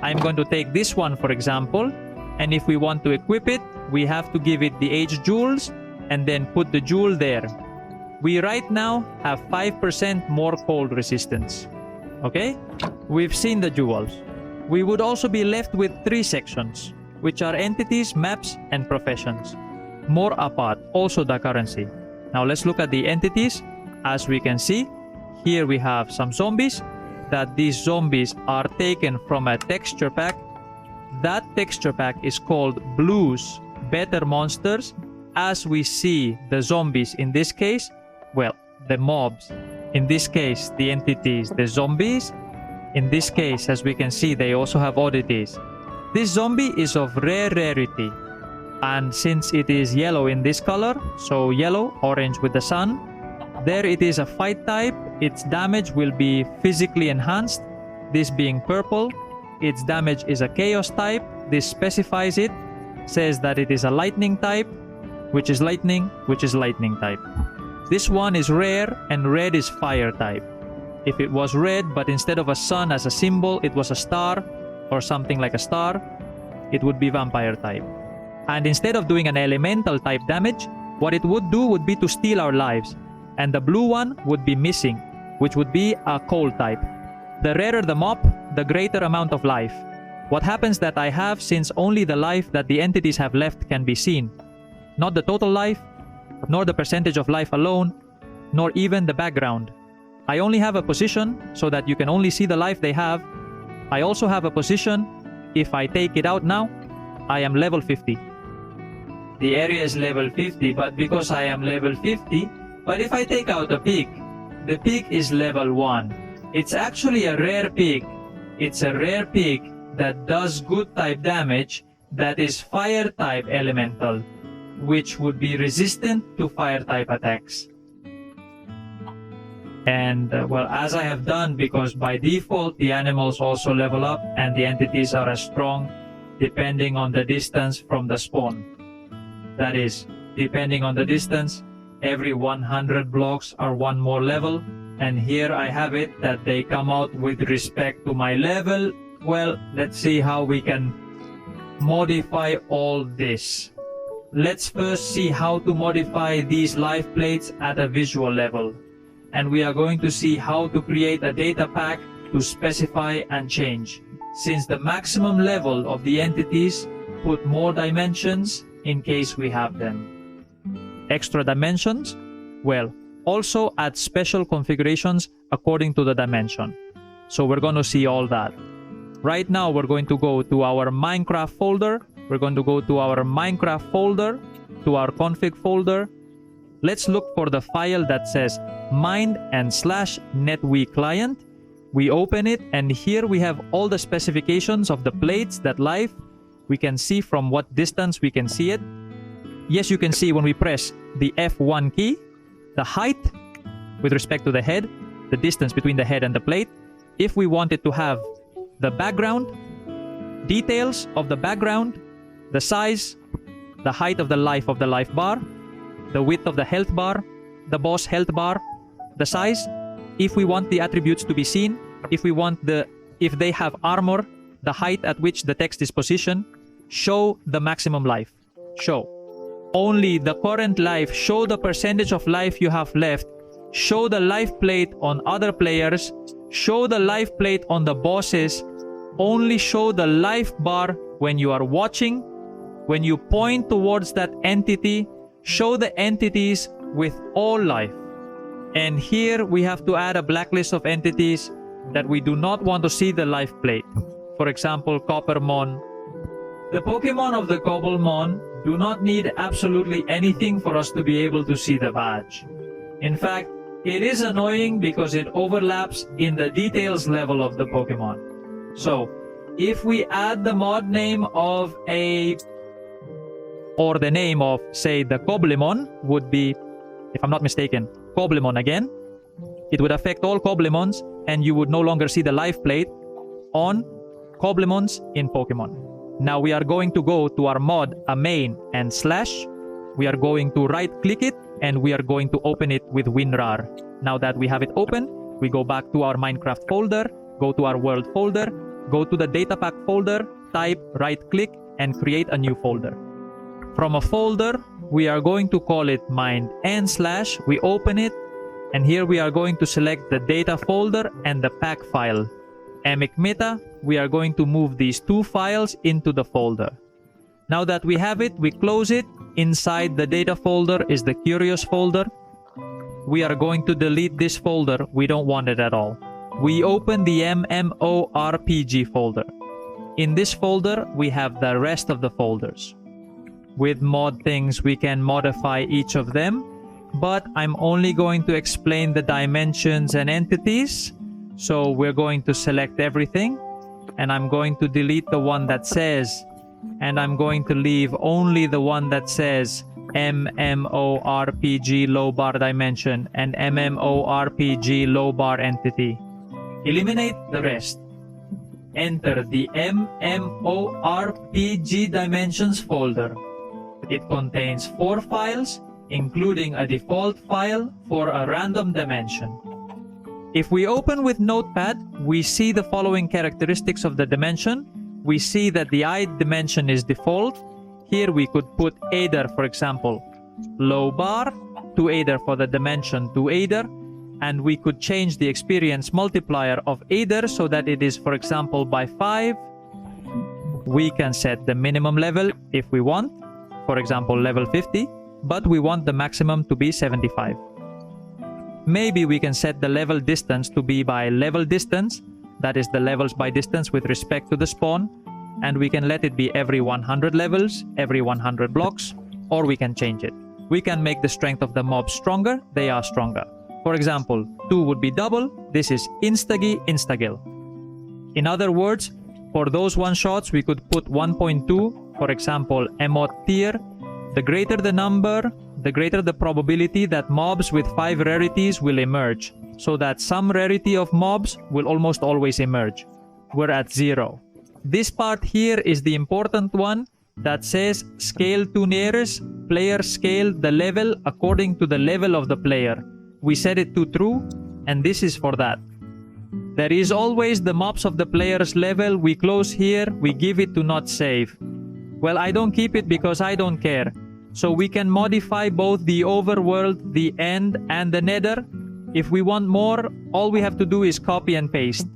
I'm going to take this one, for example, and if we want to equip it, we have to give it the H jewels and then put the jewel there. We right now have 5% more cold resistance. Okay? We've seen the jewels. We would also be left with 3 sections, which are entities, maps, and professions. More apart, also the currency. Now let's look at the entities. As we can see, here we have some zombies. That these zombies are taken from a texture pack. That texture pack is called Blues Better Monsters. As we see the zombies in this case, well, the mobs. In this case, the entities, the zombies. In this case, as we can see, they also have oddities. This zombie is of rare rarity. And since it is yellow in this color, so yellow, orange with the sun, there it is a fight type. Its damage will be physically enhanced. This being purple, its damage is a chaos type. This specifies it, says that it is a lightning type, which is lightning type. This one is rare, and red is fire type. If it was red, but instead of a sun as a symbol, it was a star or something like a star, it would be vampire type. And instead of doing an elemental type damage, what it would do would be to steal our lives. And the blue one would be missing, which would be a cold type. The rarer the mop, the greater amount of life. What happens that I have, since only the life that the entities have left can be seen, not the total life, nor the percentage of life alone, nor even the background. I only have a position so that you can only see the life they have. I also have a position. If I take it out now, I am level 50. The area is level 50, but because I am level 50, but if I take out a peak, the peak is level 1. It's actually a rare peak. It's a rare peak that does good type damage, that is fire type elemental, which would be resistant to fire type attacks. And well, as I have done, because by default the animals also level up and the entities are as strong depending on the distance from the spawn. That is, depending on the distance, every 100 blocks are one more level, and here I have it that they come out with respect to my level. Well, let's see how we can modify all this. Let's first see how to modify these life plates at a visual level. And we are going to see how to create a data pack to specify and change. Since the maximum level of the entities put more dimensions in case we have them. Extra dimensions? Well, also add special configurations according to the dimension. So we're going to see all that. Right now we're going to go to our Minecraft folder. We're going to go to our Minecraft folder, to our config folder. Let's look for the file that says mind/netwe client. We open it, and here we have all the specifications of the plates that live. We can see from what distance we can see it. Yes, you can see when we press the F1 key, the height with respect to the head, the distance between the head and the plate. If we wanted to have the background, details of the background, the size, the height of the life bar, the width of the health bar, the boss health bar, the size, if we want the attributes to be seen, if they have armor, the height at which the text is positioned, show the maximum life, show. Only the current life, show the percentage of life you have left, show the life plate on other players, show the life plate on the bosses, only show the life bar when you are watching, when you point towards that entity, show the entities with all life. And here we have to add a blacklist of entities that we do not want to see the life plate. For example, Coppermon. The Pokemon of the Cobblemon do not need absolutely anything for us to be able to see the badge. In fact, it is annoying because it overlaps in the details level of the Pokemon. So, if we add the mod name of or the name of, say, the Cobblemon would be, if I'm not mistaken, Cobblemon again, it would affect all Cobblemons, and you would no longer see the life plate on Cobblemons in Pokemon. Now we are going to go to our mod, a main, and slash. we are going to right click it and we are going to open it with WinRAR. Now that we have it open, we go back to our Minecraft folder, go to our world folder, go to the Datapack folder, type, right click, and create a new folder. From a folder, we are going to call it mind n/. We open it, and here we are going to select the data folder and the pack file. Meta, we are going to move these two files into the folder. Now that we have it, we close it. Inside the data folder is the curious folder. We are going to delete this folder. We don't want it at all. We open the MMORPG folder. In this folder, we have the rest of the folders. With mod things, we can modify each of them, but I'm only going to explain the dimensions and entities. So we're going to select everything, and I'm going to delete the one that says, and I'm going to leave only the one that says MMORPG low bar dimension and MMORPG low bar entity. Eliminate the rest. Enter the MMORPG dimensions folder. It contains 4 files, including a default file for a random dimension. If we open with Notepad, we see the following characteristics of the dimension. We see that the ith dimension is default. Here we could put Aether, for example, low bar, to Aether for the dimension to Aether, and we could change the experience multiplier of Aether so that it is, for example, by 5. We can set the minimum level if we want, for example, level 50, but we want the maximum to be 75. Maybe we can set the level distance to be by level distance, that is the levels by distance with respect to the spawn, and we can let it be every 100 levels, every 100 blocks, or we can change it. We can make the strength of the mobs stronger, they are stronger. For example, 2 would be double, this is insta-kill. In other words, for those one-shots we could put 1.2, for example, emote tier. The greater the number, the greater the probability that mobs with 5 rarities will emerge, so that some rarity of mobs will almost always emerge. We're at 0. This part here is the important one that says scale to nearest, player scale the level according to the level of the player. We set it to true, and this is for that. There is always the mobs of the player's level. We close here, we give it to not save. Well, I don't keep it because I don't care. So we can modify both the overworld, the end, and the nether. If we want more, all we have to do is copy and paste.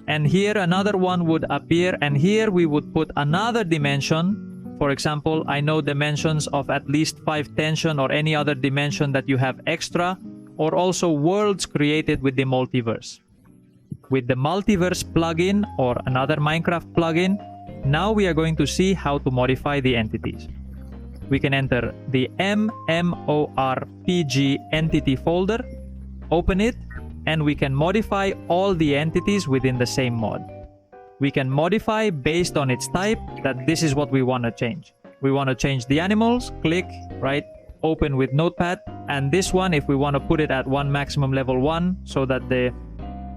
And here another one would appear, and here we would put another dimension. For example, I know dimensions of at least 5 tension or any other dimension that you have extra, or also worlds created with the multiverse. With the multiverse plugin or another Minecraft plugin, now we are going to see how to modify the entities. We can enter the MMORPG entity folder, open it, and we can modify all the entities within the same mod. We can modify based on its type, that this is what we want to change. We want to change the animals, click, right, open with Notepad, and this one, if we want to put it at 1 maximum level 1, so that the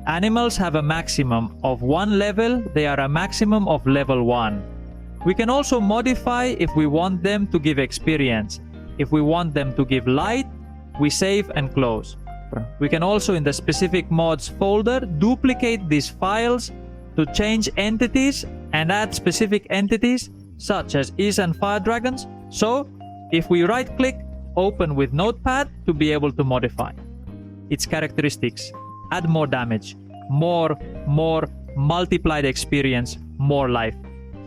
animals have a maximum of 1 level, they are a maximum of level 1. We can also modify if we want them to give experience. If we want them to give light, we save and close. We can also, in the specific mods folder, duplicate these files to change entities and add specific entities such as Is and Fire Dragons. So, if we right click, open with Notepad to be able to modify its characteristics, add more damage, more multiplied experience, more life.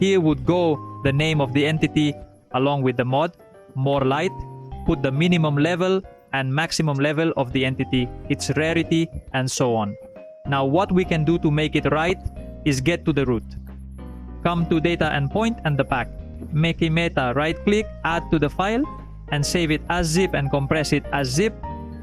Here would go the name of the entity along with the mod, more light, put the minimum level and maximum level of the entity, its rarity, and so on. Now what we can do to make it right is get to the root. Come to data endpoint and the pack. Make a meta, right click, add to the file, and save it as zip and compress it as zip.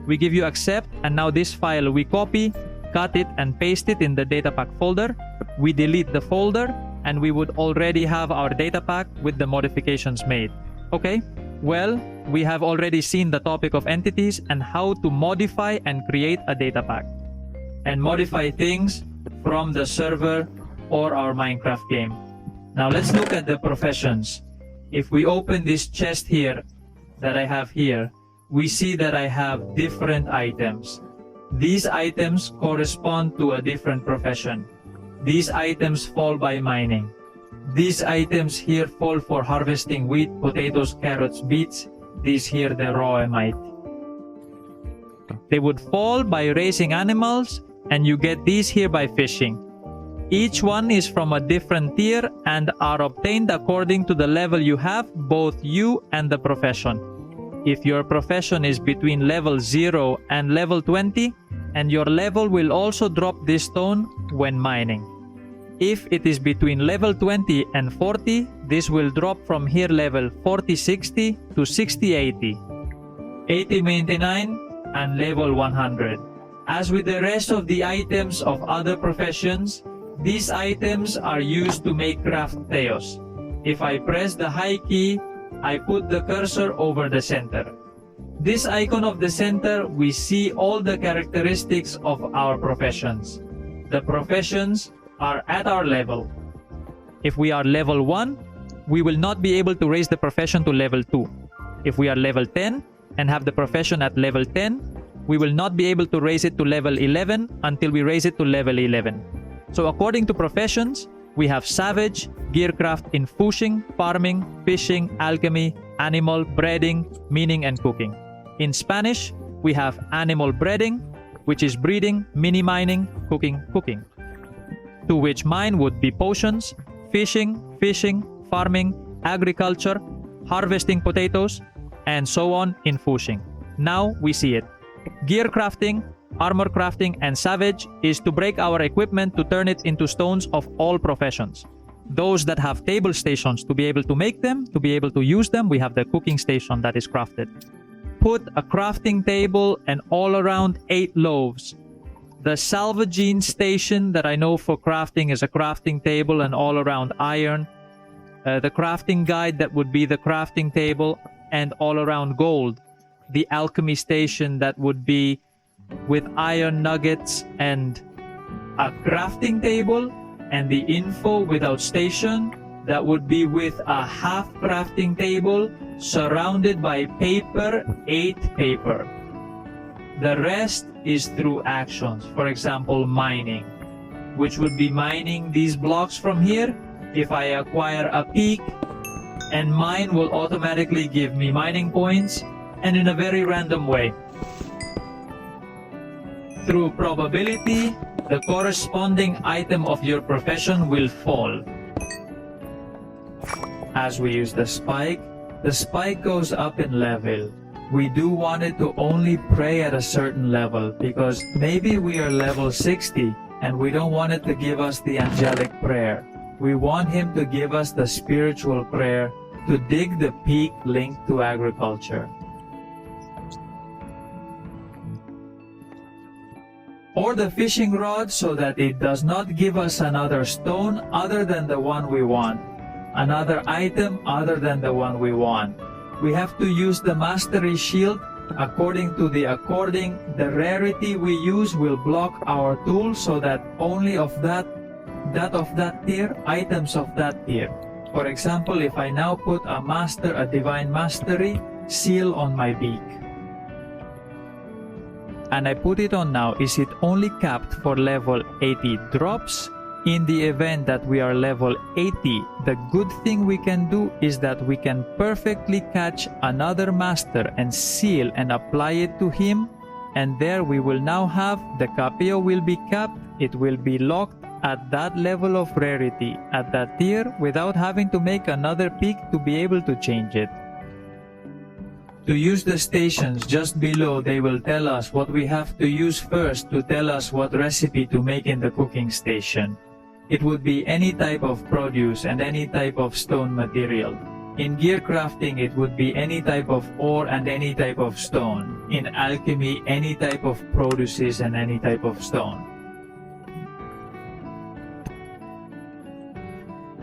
We give you accept, and now this file we copy, cut it, and paste it in the Datapack folder. We delete the folder, and we would already have our Datapack with the modifications made. Okay, well, we have already seen the topic of entities and how to modify and create a Datapack and modify things from the server or our Minecraft game. Now let's look at the professions. If we open this chest here, that I have here, we see that I have different items. These items correspond to a different profession. These items fall by mining. These items here fall for harvesting wheat, potatoes, carrots, beets. These here the raw amite. They would fall by raising animals, and you get these here by fishing. Each one is from a different tier and are obtained according to the level you have, both you and the profession. If your profession is between level 0 and level 20, and your level will also drop this stone when mining. If it is between level 20 and 40, this will drop from here level 40-60 to 60-80, 80-99, and level 100. As with the rest of the items of other professions, these items are used to make craft theos. If I press the high key, I put the cursor over the center. This icon of the center, we see all the characteristics of our professions. The professions are at our level. If we are level 1, we will not be able to raise the profession to level 2. If we are level 10 and have the profession at level 10, we will not be able to raise it to level 11 until we raise it to level 11. So according to professions, we have savage, gearcraft in fishing, farming, fishing, alchemy, animal, breeding, mining, and cooking. In Spanish, we have animal breeding, which is breeding, mini mining, cooking, cooking. To which mine would be potions, fishing, farming, agriculture, harvesting potatoes, and so on in fishing. Now we see it. Gear crafting, armor crafting, and savage is to break our equipment to turn it into stones of all professions. Those that have table stations to be able to make them, to be able to use them, we have the cooking station that is crafted. Put a crafting table and all around 8 loaves. The salvaging station that I know for crafting is a crafting table and all around iron. The crafting guide, that would be the crafting table and all around gold. The alchemy station, that would be with iron nuggets and a crafting table, and the info without station, that would be with a half crafting table surrounded by paper, 8 paper. The rest is through actions. For example, mining, which would be mining these blocks from here. If I acquire a peak, and mine will automatically give me mining points, and in a very random way. Through probability, the corresponding item of your profession will fall. As we use the spike goes up in level. We do want it to only pray at a certain level, because maybe we are level 60 and we don't want it to give us the angelic prayer. We want him to give us the spiritual prayer to dig the peak linked to agriculture. Or the fishing rod, so that it does not give us another stone other than the one we want, another item other than the one we want. We have to use the mastery shield according to the rarity we use will block our tool, so that only of that tier, items of that tier. For example, if I now put a divine mastery seal on my beak, and I put it on now, is it only capped for level 80 drops? In the event that we are level 80, the good thing we can do is that we can perfectly catch another master and seal and apply it to him, and there we will now have the capio will be capped, it will be locked at that level of rarity, at that tier, without having to make another peak to be able to change it. To use the stations just below, they will tell us what we have to use first to tell us what recipe to make in the cooking station. It would be any type of produce and any type of stone material. In gear crafting, it would be any type of ore and any type of stone. In alchemy, any type of produces and any type of stone.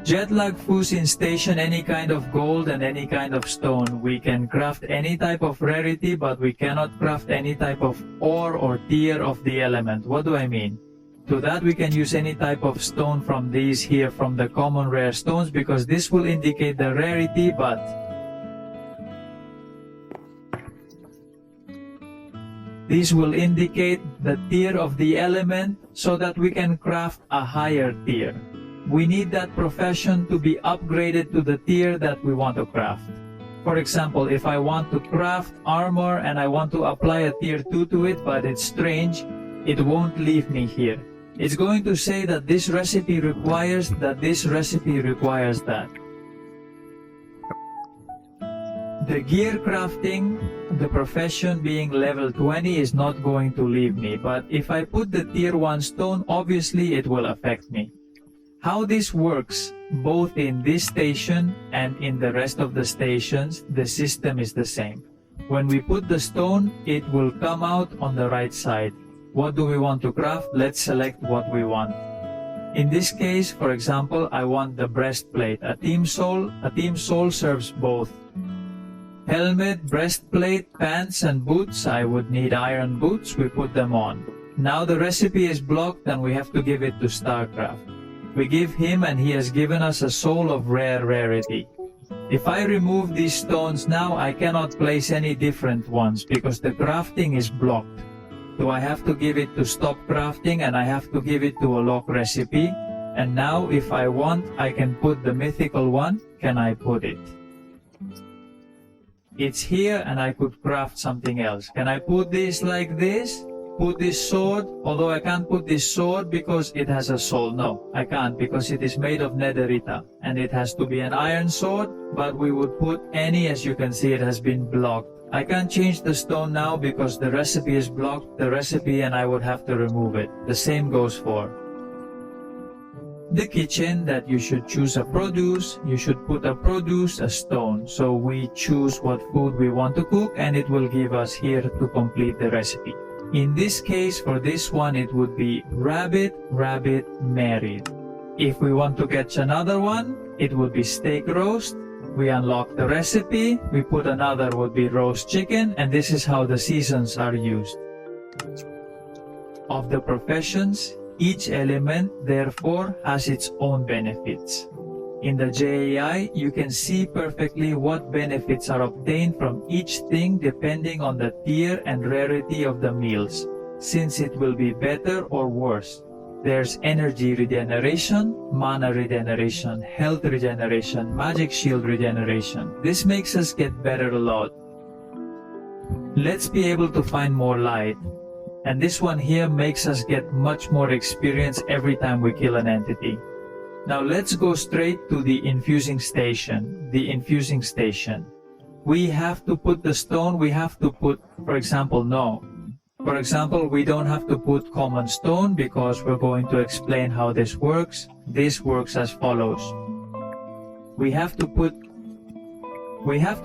Jetlag Fusin station, any kind of gold and any kind of stone. We can craft any type of rarity, but we cannot craft any type of ore or tier of the element. What do I mean? To that we can use any type of stone from these here, from the common rare stones, because this will indicate the rarity, but These will indicate the tier of the element so that we can craft a higher tier. We need that profession to be upgraded to the tier that we want to craft. For example, if I want to craft armor and I want to apply a tier 2 to it, but it's strange, it won't leave me here. It's going to say that this recipe requires that, this recipe requires that. The gear crafting, the profession being level 20 is not going to leave me, but if I put the tier 1 stone, obviously it will affect me. How this works, both in this station and in the rest of the stations, the system is the same. When we put the stone, it will come out on the right side. What do we want to craft? Let's select what we want. In this case, for example, I want the breastplate. A team soul serves both. Helmet, breastplate, pants, and boots. I would need iron boots. We put them on. Now the recipe is blocked and we have to give it to StarCraft. We give him and he has given us a soul of rare rarity. If I remove these stones now, I cannot place any different ones because the crafting is blocked. So I have to give it to stop crafting and I have to give it to a lock recipe. And now if I want, I can put the mythical one. Can I put it? It's here and I could craft something else. Can I put this like this? Put this sword, although I can't put this sword because it has a soul. No, I can't because it is made of netherita and it has to be an iron sword, but we would put any. As you can see, it has been blocked. I can't change the stone now because the recipe is blocked, the recipe, and I would have to remove it. The same goes for the kitchen, that you should choose a produce, you should put a produce, a stone. So we choose what food we want to cook and it will give us here to complete the recipe. In this case, for this one, it would be rabbit, rabbit, married. If we want to catch another one, it would be steak roast. We unlock the recipe, we put another would be roast chicken, and this is how the seasons are used. Of the professions, each element therefore has its own benefits. In the JAI, you can see perfectly what benefits are obtained from each thing depending on the tier and rarity of the meals, since it will be better or worse. There's energy regeneration, mana regeneration, health regeneration, magic shield regeneration. This makes us get better a lot. Let's be able to find more light. And this one here makes us get much more experience every time we kill an entity. Now let's go straight to the infusing station. The infusing station. We have to put the stone, we have to put, for example, no. For example, we don't have to put common stone because we're going to explain how this works. This works as follows. We have to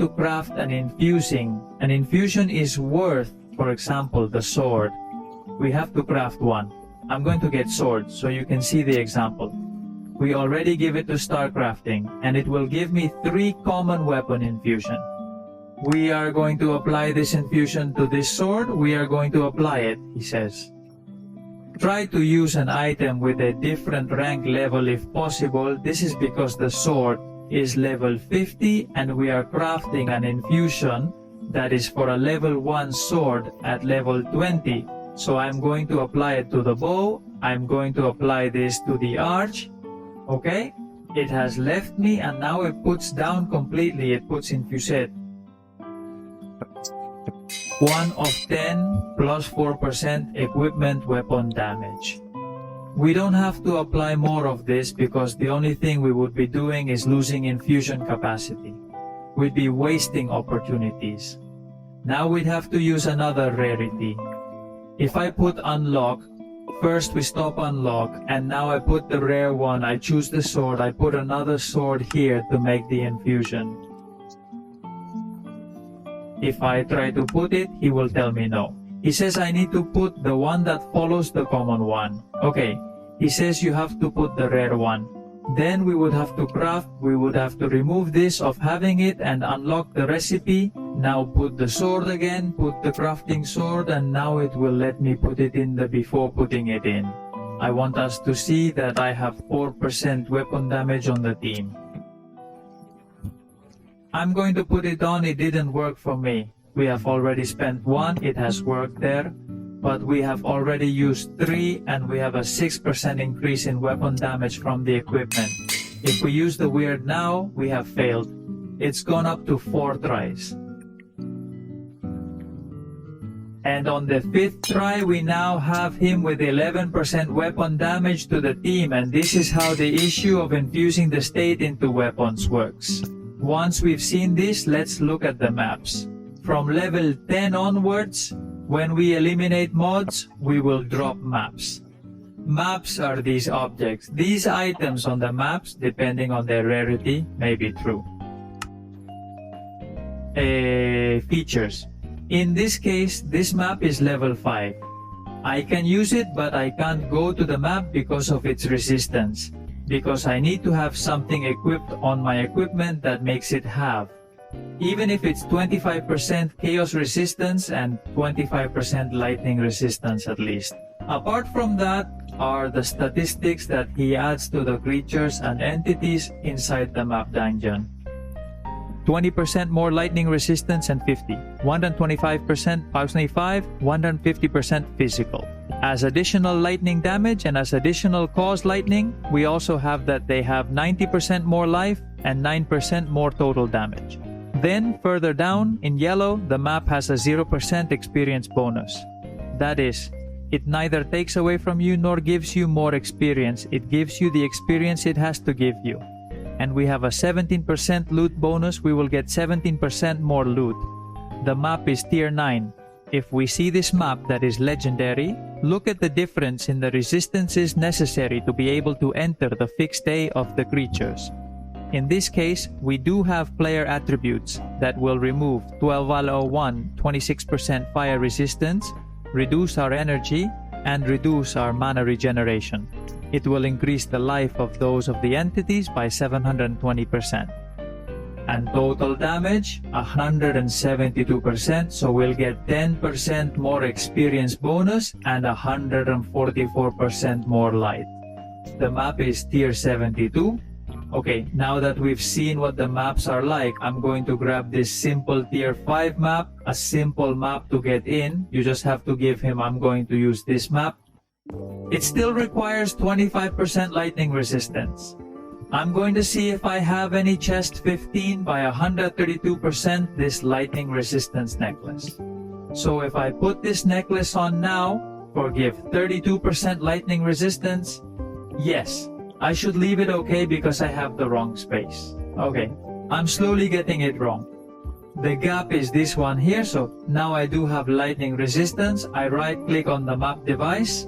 craft an infusing. An infusion is worth, for example, the sword. We have to craft one. I'm going to get swords so you can see the example. We already give it to star crafting and it will give me 3 common weapon infusion. We are going to apply this infusion to this sword. We are going to apply it, he says. Try to use an item with a different rank level if possible. This is because the sword is level 50 and we are crafting an infusion that is for a level 1 sword at level 20. So I'm going to apply it to the bow. I'm going to apply this to the arch. Okay? It has left me and now it puts down completely. It puts infused. 1 of 10 plus 4% equipment weapon damage. We don't have to apply more of this because the only thing we would be doing is losing infusion capacity. We'd be wasting opportunities. Now we'd have to use another rarity. If I put unlock, first we stop unlock and now I put the rare one, I choose the sword, I put another sword here to make the infusion. If I try to put it, he will tell me no. He says I need to put the one that follows the common one. Okay, he says you have to put the rare one. Then we would have to craft, we would have to remove this of having it and unlock the recipe. Now put the sword again, put the crafting sword, and now it will let me put it in the before putting it in. I want us to see that I have 4% weapon damage on the team. I'm going to put it on, it didn't work for me. We have already spent 1, it has worked there, but we have already used 3 and we have a 6% increase in weapon damage from the equipment. If we use the weird now, we have failed. It's gone up to 4 tries. And on the 5th try, we now have him with 11% weapon damage to the team, and this is how the issue of infusing the state into weapons works. Once we've seen this, let's look at the maps. From level 10 onwards, when we eliminate mods, we will drop maps. Maps are these objects. These items on the maps, depending on their rarity, may be true. Features. In this case, this map is level 5. I can use it, but I can't go to the map because of its resistance. Because I need to have something equipped on my equipment that makes it have. Even if it's 25% chaos resistance and 25% lightning resistance at least. Apart from that are the statistics that he adds to the creatures and entities inside the map dungeon. 20% more lightning resistance and 50. 125% personally 5, 150% physical. As additional lightning damage and as additional cause lightning, we also have that they have 90% more life and 9% more total damage. Then further down in yellow, the map has a 0% experience bonus. That is, it neither takes away from you nor gives you more experience. It gives you the experience it has to give you. And we have a 17% loot bonus. We will get 17% more loot. The map is tier 9. If we see this map that is legendary, look at the difference in the resistances necessary to be able to enter the fixed day of the creatures. In this case, we do have player attributes that will remove 1201, 26% fire resistance, reduce our energy, and reduce our mana regeneration. It will increase the life of those of the entities by 720%. And total damage, 172%, so we'll get 10% more experience bonus and 144% more light. The map is tier 72. Okay, now that we've seen what the maps are like, I'm going to grab this simple tier 5 map, a simple map to get in. You just have to give him, I'm going to use this map. It still requires 25% lightning resistance. I'm going to see if I have any chest 15 by 132% this lightning resistance necklace. So if I put this necklace on now, forgive 32% lightning resistance, yes, I should leave it okay because I have the wrong space. Okay, I'm slowly getting it wrong. The gap is this one here, so now I do have lightning resistance. I right click on the map device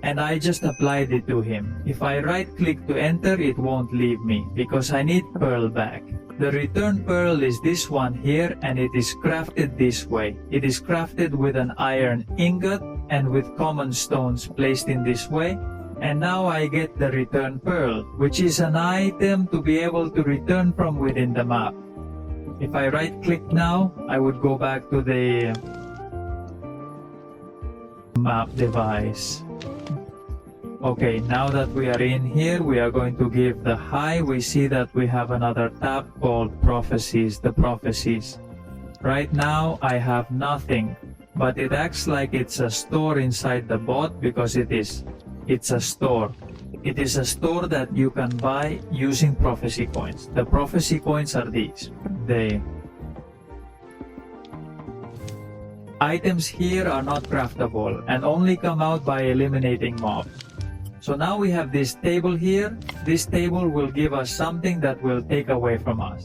and I just applied it to him. If I right click to enter, it won't leave me because I need pearl back. The return pearl is this one here and it is crafted this way. It is crafted with an iron ingot and with common stones placed in this way. And now I get the return pearl, which is an item to be able to return from within the map. If I right click now, I would go back to the map device. Okay, now that we are in here, we are going to give the high. We see that we have another tab called Prophecies, the Prophecies. Right now, I have nothing, but it acts like it's a store inside the bot because it is. It's a store. It is a store that you can buy using prophecy coins. The prophecy coins are these. The items here are not craftable and only come out by eliminating mobs. So now we have this table here. This table will give us something that will take away from us.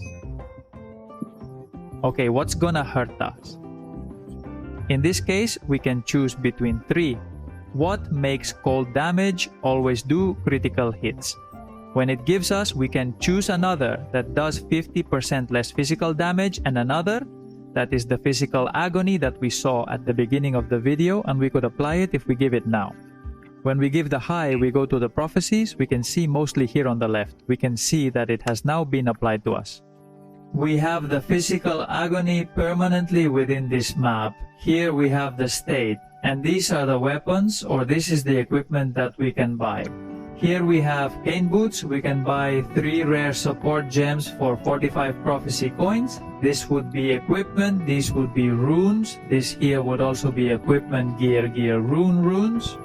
Okay, what's gonna hurt us? In this case, we can choose between 3. What makes cold damage always do critical hits? When it gives us, we can choose another that does 50% less physical damage and another that is the physical agony that we saw at the beginning of the video, and we could apply it if we give it now. When we give the high, we go to the prophecies. We can see mostly here on the left. We can see that it has now been applied to us. We have the physical agony permanently within this map. Here we have the state. And these are the weapons, or this is the equipment that we can buy. Here we have cane boots. We can buy 3 rare support gems for 45 prophecy coins. This would be equipment. These would be runes. This here would also be equipment, gear, runes.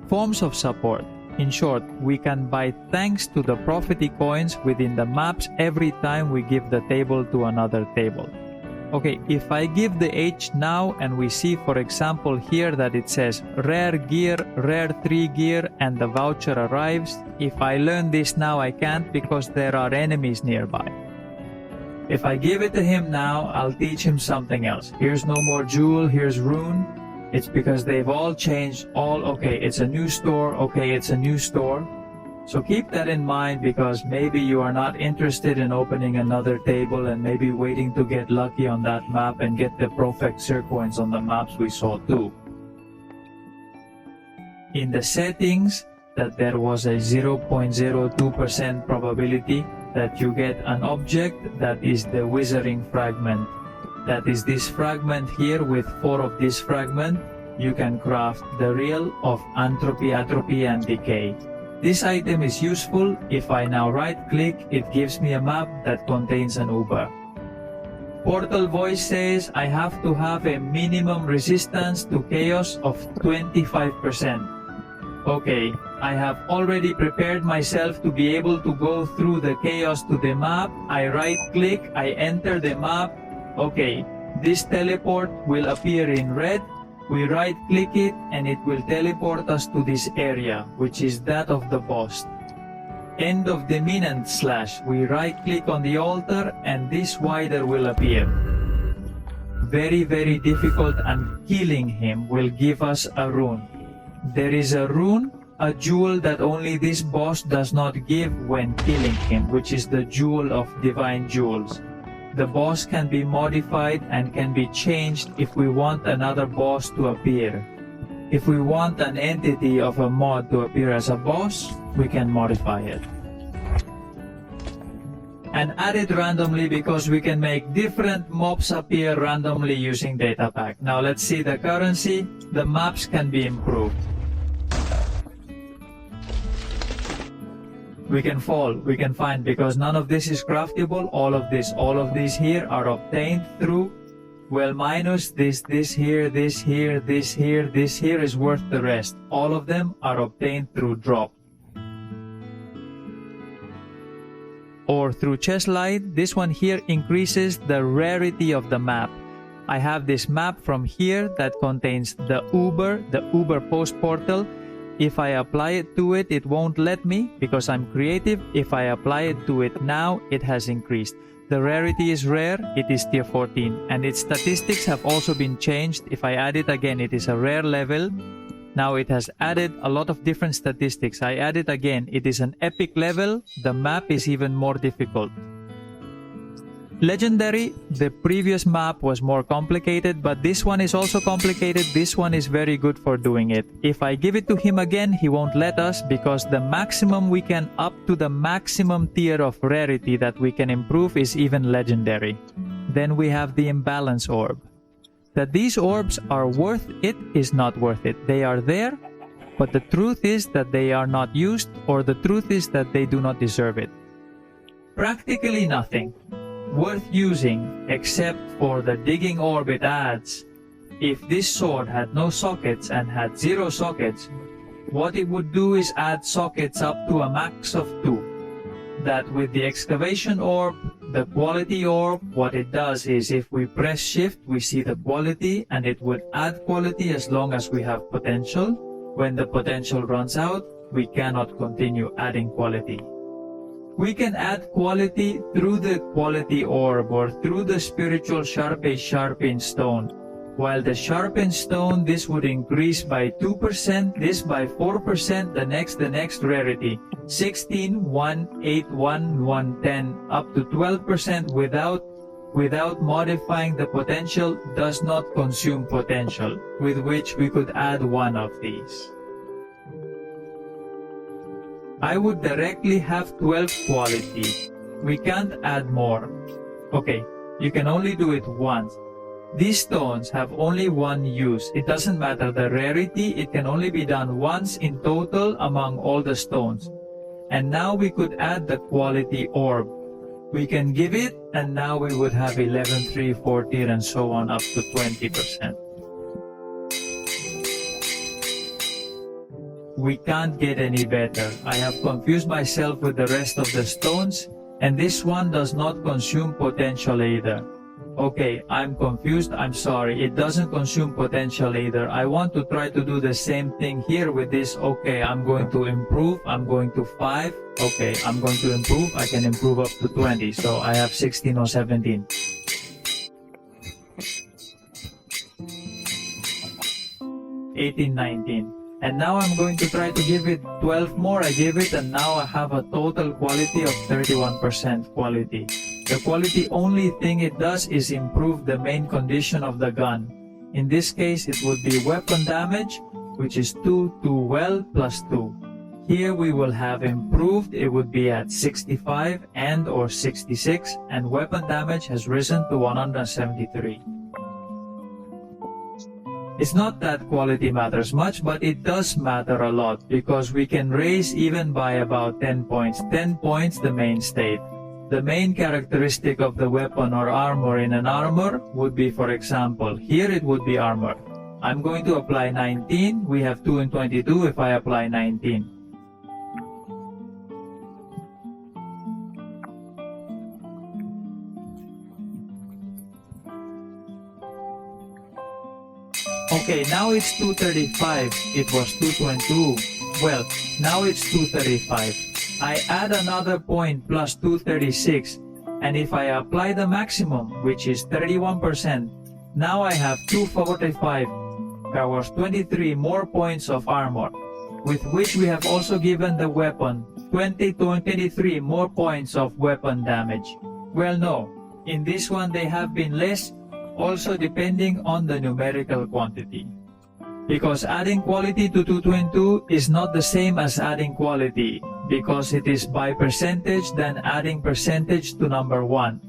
Forms of support. In short, we can buy thanks to the prophecy coins within the maps every time we give the table to another table. Okay, if I give the H now and we see, for example, here that it says rare gear, rare 3 gear, and the voucher arrives. If I learn this now, I can't because there are enemies nearby. If I give it to him now, I'll teach him something else. Here's no more jewel, here's rune. It's because they've all changed. Okay, it's a new store. Okay, it's a new store. So keep that in mind, because maybe you are not interested in opening another table and maybe waiting to get lucky on that map and get the perfect coins on the maps we saw too. In the settings, that there was a 0.02% probability that you get an object that is the wizarding fragment. That is this fragment here. With 4 of this fragment, you can craft the reel of entropy, atrophy, and decay. This item is useful. If I now right-click, it gives me a map that contains an Uber. Portal Voice says I have to have a minimum resistance to chaos of 25%. Okay, I have already prepared myself to be able to go through the chaos to the map. I right-click, I enter the map. Okay, this teleport will appear in red. We right-click it and it will teleport us to this area, which is that of the boss. End of dominant /. We right-click on the altar and this wider will appear. Very, very difficult, and killing him will give us a rune. There is a rune, a jewel that only this boss does not give when killing him, which is the Jewel of Divine Jewels. The boss can be modified and can be changed if we want another boss to appear. If we want an entity of a mod to appear as a boss, we can modify it. And add it randomly, because we can make different mobs appear randomly using Datapack. Now let's see the currency. The maps can be improved. We can fall, we can find, because none of this is craftable. All of these here are obtained through, well, minus this here, this here, this here, this here is worth the rest. All of them are obtained through drop. Or through chest light. This one here increases the rarity of the map. I have this map from here that contains the Uber post portal. If I apply it to it, it won't let me because I'm creative. If I apply it to it now, it has increased. The rarity is rare, it is tier 14, and its statistics have also been changed. If I add it again, it is a rare level. Now it has added a lot of different statistics. I add it again, it is an epic level. The map is even more difficult. Legendary, the previous map was more complicated, but this one is also complicated. This one is very good for doing it. If I give it to him again, he won't let us, because the maximum we can up to the maximum tier of rarity that we can improve is even legendary. Then we have the imbalance orb. That these orbs are worth it is not worth it. They are there, but the truth is that they are not used, or the truth is that they do not deserve it. Practically nothing worth using except for the digging orb it adds. If this sword had no sockets and had 0 sockets, what it would do is add sockets up to a max of 2. That with the excavation orb, the quality orb, what it does is if we press shift, we see the quality, and it would add quality as long as we have potential. When the potential runs out, we cannot continue adding quality. We can add quality through the quality orb or through the spiritual sharpened stone. While the sharpened stone, this would increase by 2%, this by 4%, the next rarity. 16, 1, 8, 1, 1, 10, up to 12% without modifying the potential does not consume potential, with which we could add one of these. I would directly have 12 quality. We can't add more. Okay, you can only do it once. These stones have only one use. It doesn't matter the rarity, it can only be done once in total among all the stones. And now we could add the quality orb. We can give it, and now we would have 11, 3, 14, and so on up to 20%. We can't get any better. I have confused myself with the rest of the stones, and this one does not consume potential either. Okay, I'm confused, I'm sorry, it doesn't consume potential either. I want to try to do the same thing here with this. Okay, I'm going to improve, I'm going to 5. Okay, I'm going to improve, I can improve up to 20, so I have 16 or 17. 18, 19. And now I'm going to try to give it 12 more. I give it, and now I have a total quality of 31% quality. The quality only thing it does is improve the main condition of the gun. In this case, it would be weapon damage, which is 2 to well plus 2. Here we will have improved, it would be at 65 and or 66, and weapon damage has risen to 173. It's not that quality matters much, but it does matter a lot because we can raise even by about 10 points. 10 points the main state. The main characteristic of the weapon or armor in an armor would be, for example, here it would be armor. I'm going to apply 19. We have 2 and 22 if I apply 19. Okay, now it's 235. It was 222. Well, now it's 235. I add another point plus 236, and if I apply the maximum, which is 31%, now I have 245. There was 23 more points of armor, with which we have also given the weapon 23 more points of weapon damage. Well, no, in this one they have been less, also depending on the numerical quantity. Because adding quality to 222 is not the same as adding quality, because it is by percentage than adding percentage to number 1.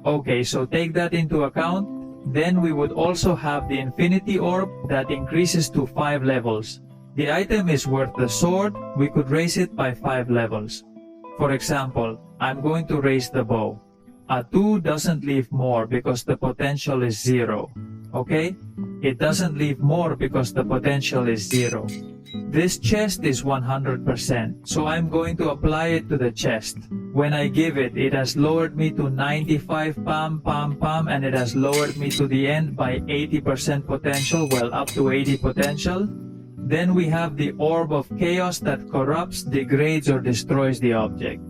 Okay, so take that into account. Then we would also have the infinity orb that increases to 5 levels. The item is worth the sword, we could raise it by 5 levels. For example, I'm going to raise the bow. A 2 doesn't leave more because the potential is 0. Okay? It doesn't leave more because the potential is 0. This chest is 100%, so I'm going to apply it to the chest. When I give it, it has lowered me to 95 pam, and it has lowered me to the end by 80% potential, well, up to 80 potential. Then we have the orb of chaos that corrupts, degrades, or destroys the object.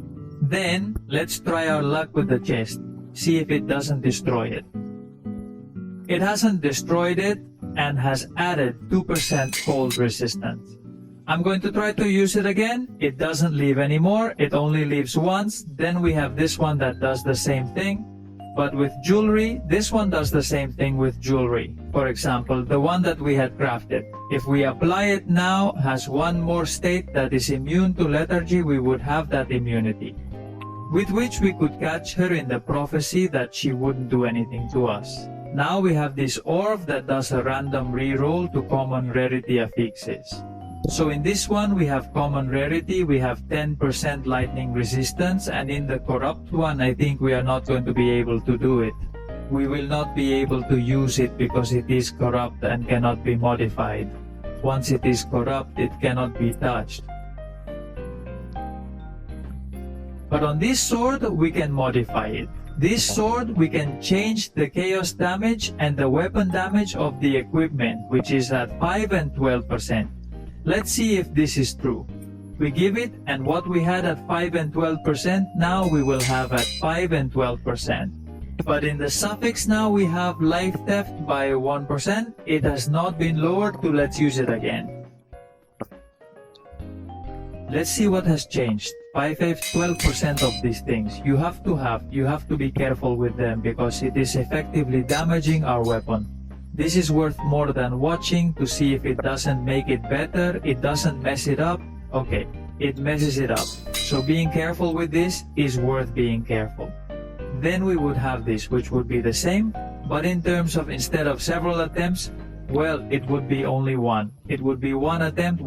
Then, let's try our luck with the chest. See if it doesn't destroy it. It hasn't destroyed it and has added 2% cold resistance. I'm going to try to use it again. It doesn't leave anymore. It only leaves once. Then we have this one that does the same thing. But with jewelry, this one does the same thing with jewelry. For example, the one that we had crafted. If we apply it now, has one more state that is immune to lethargy, we would have that immunity, with which we could catch her in the prophecy that she wouldn't do anything to us. Now we have this orb that does a random reroll to common rarity affixes. So in this one we have common rarity, we have 10% lightning resistance, and in the corrupt one I think we are not going to be able to do it. We will not be able to use it because it is corrupt and cannot be modified. Once it is corrupt, it cannot be touched. But on this sword, we can modify it. This sword, we can change the chaos damage and the weapon damage of the equipment, which is at 5 and 12%. Let's see if this is true. We give it, and what we had at 5 and 12%, now we will have at 5 and 12%. But in the suffix now we have life theft by 1%. It has not been lowered to let's use it again. Let's see what has changed. 12% of these things. You have to be careful with them because it is effectively damaging our weapon. This is worth more than watching to see if it doesn't make it better, it doesn't mess it up. Okay, it messes it up. So being careful with this is worth being careful. Then we would have this, which would be the same. But in terms of instead of several attempts, well, it would be only one. It would be one attempt,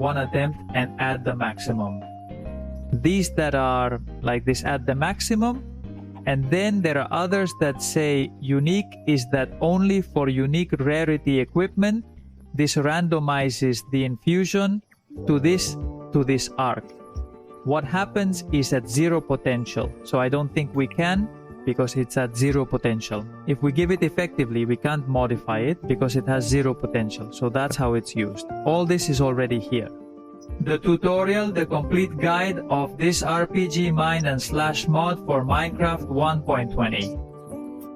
and add the maximum. These that are like this add the maximum, and then there are others that say unique is that only for unique rarity equipment, this randomizes the infusion to this arc. What happens is at zero potential, so I don't think we can, because it's at zero potential. If we give it effectively, we can't modify it because it has zero potential. So that's how it's used. All this is already here. The tutorial, the complete guide of this RPG mine and slash mod for Minecraft 1.20.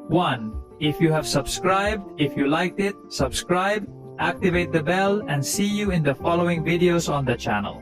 1. If you have subscribed, if you liked it, subscribe, activate the bell, and see you in the following videos on the channel.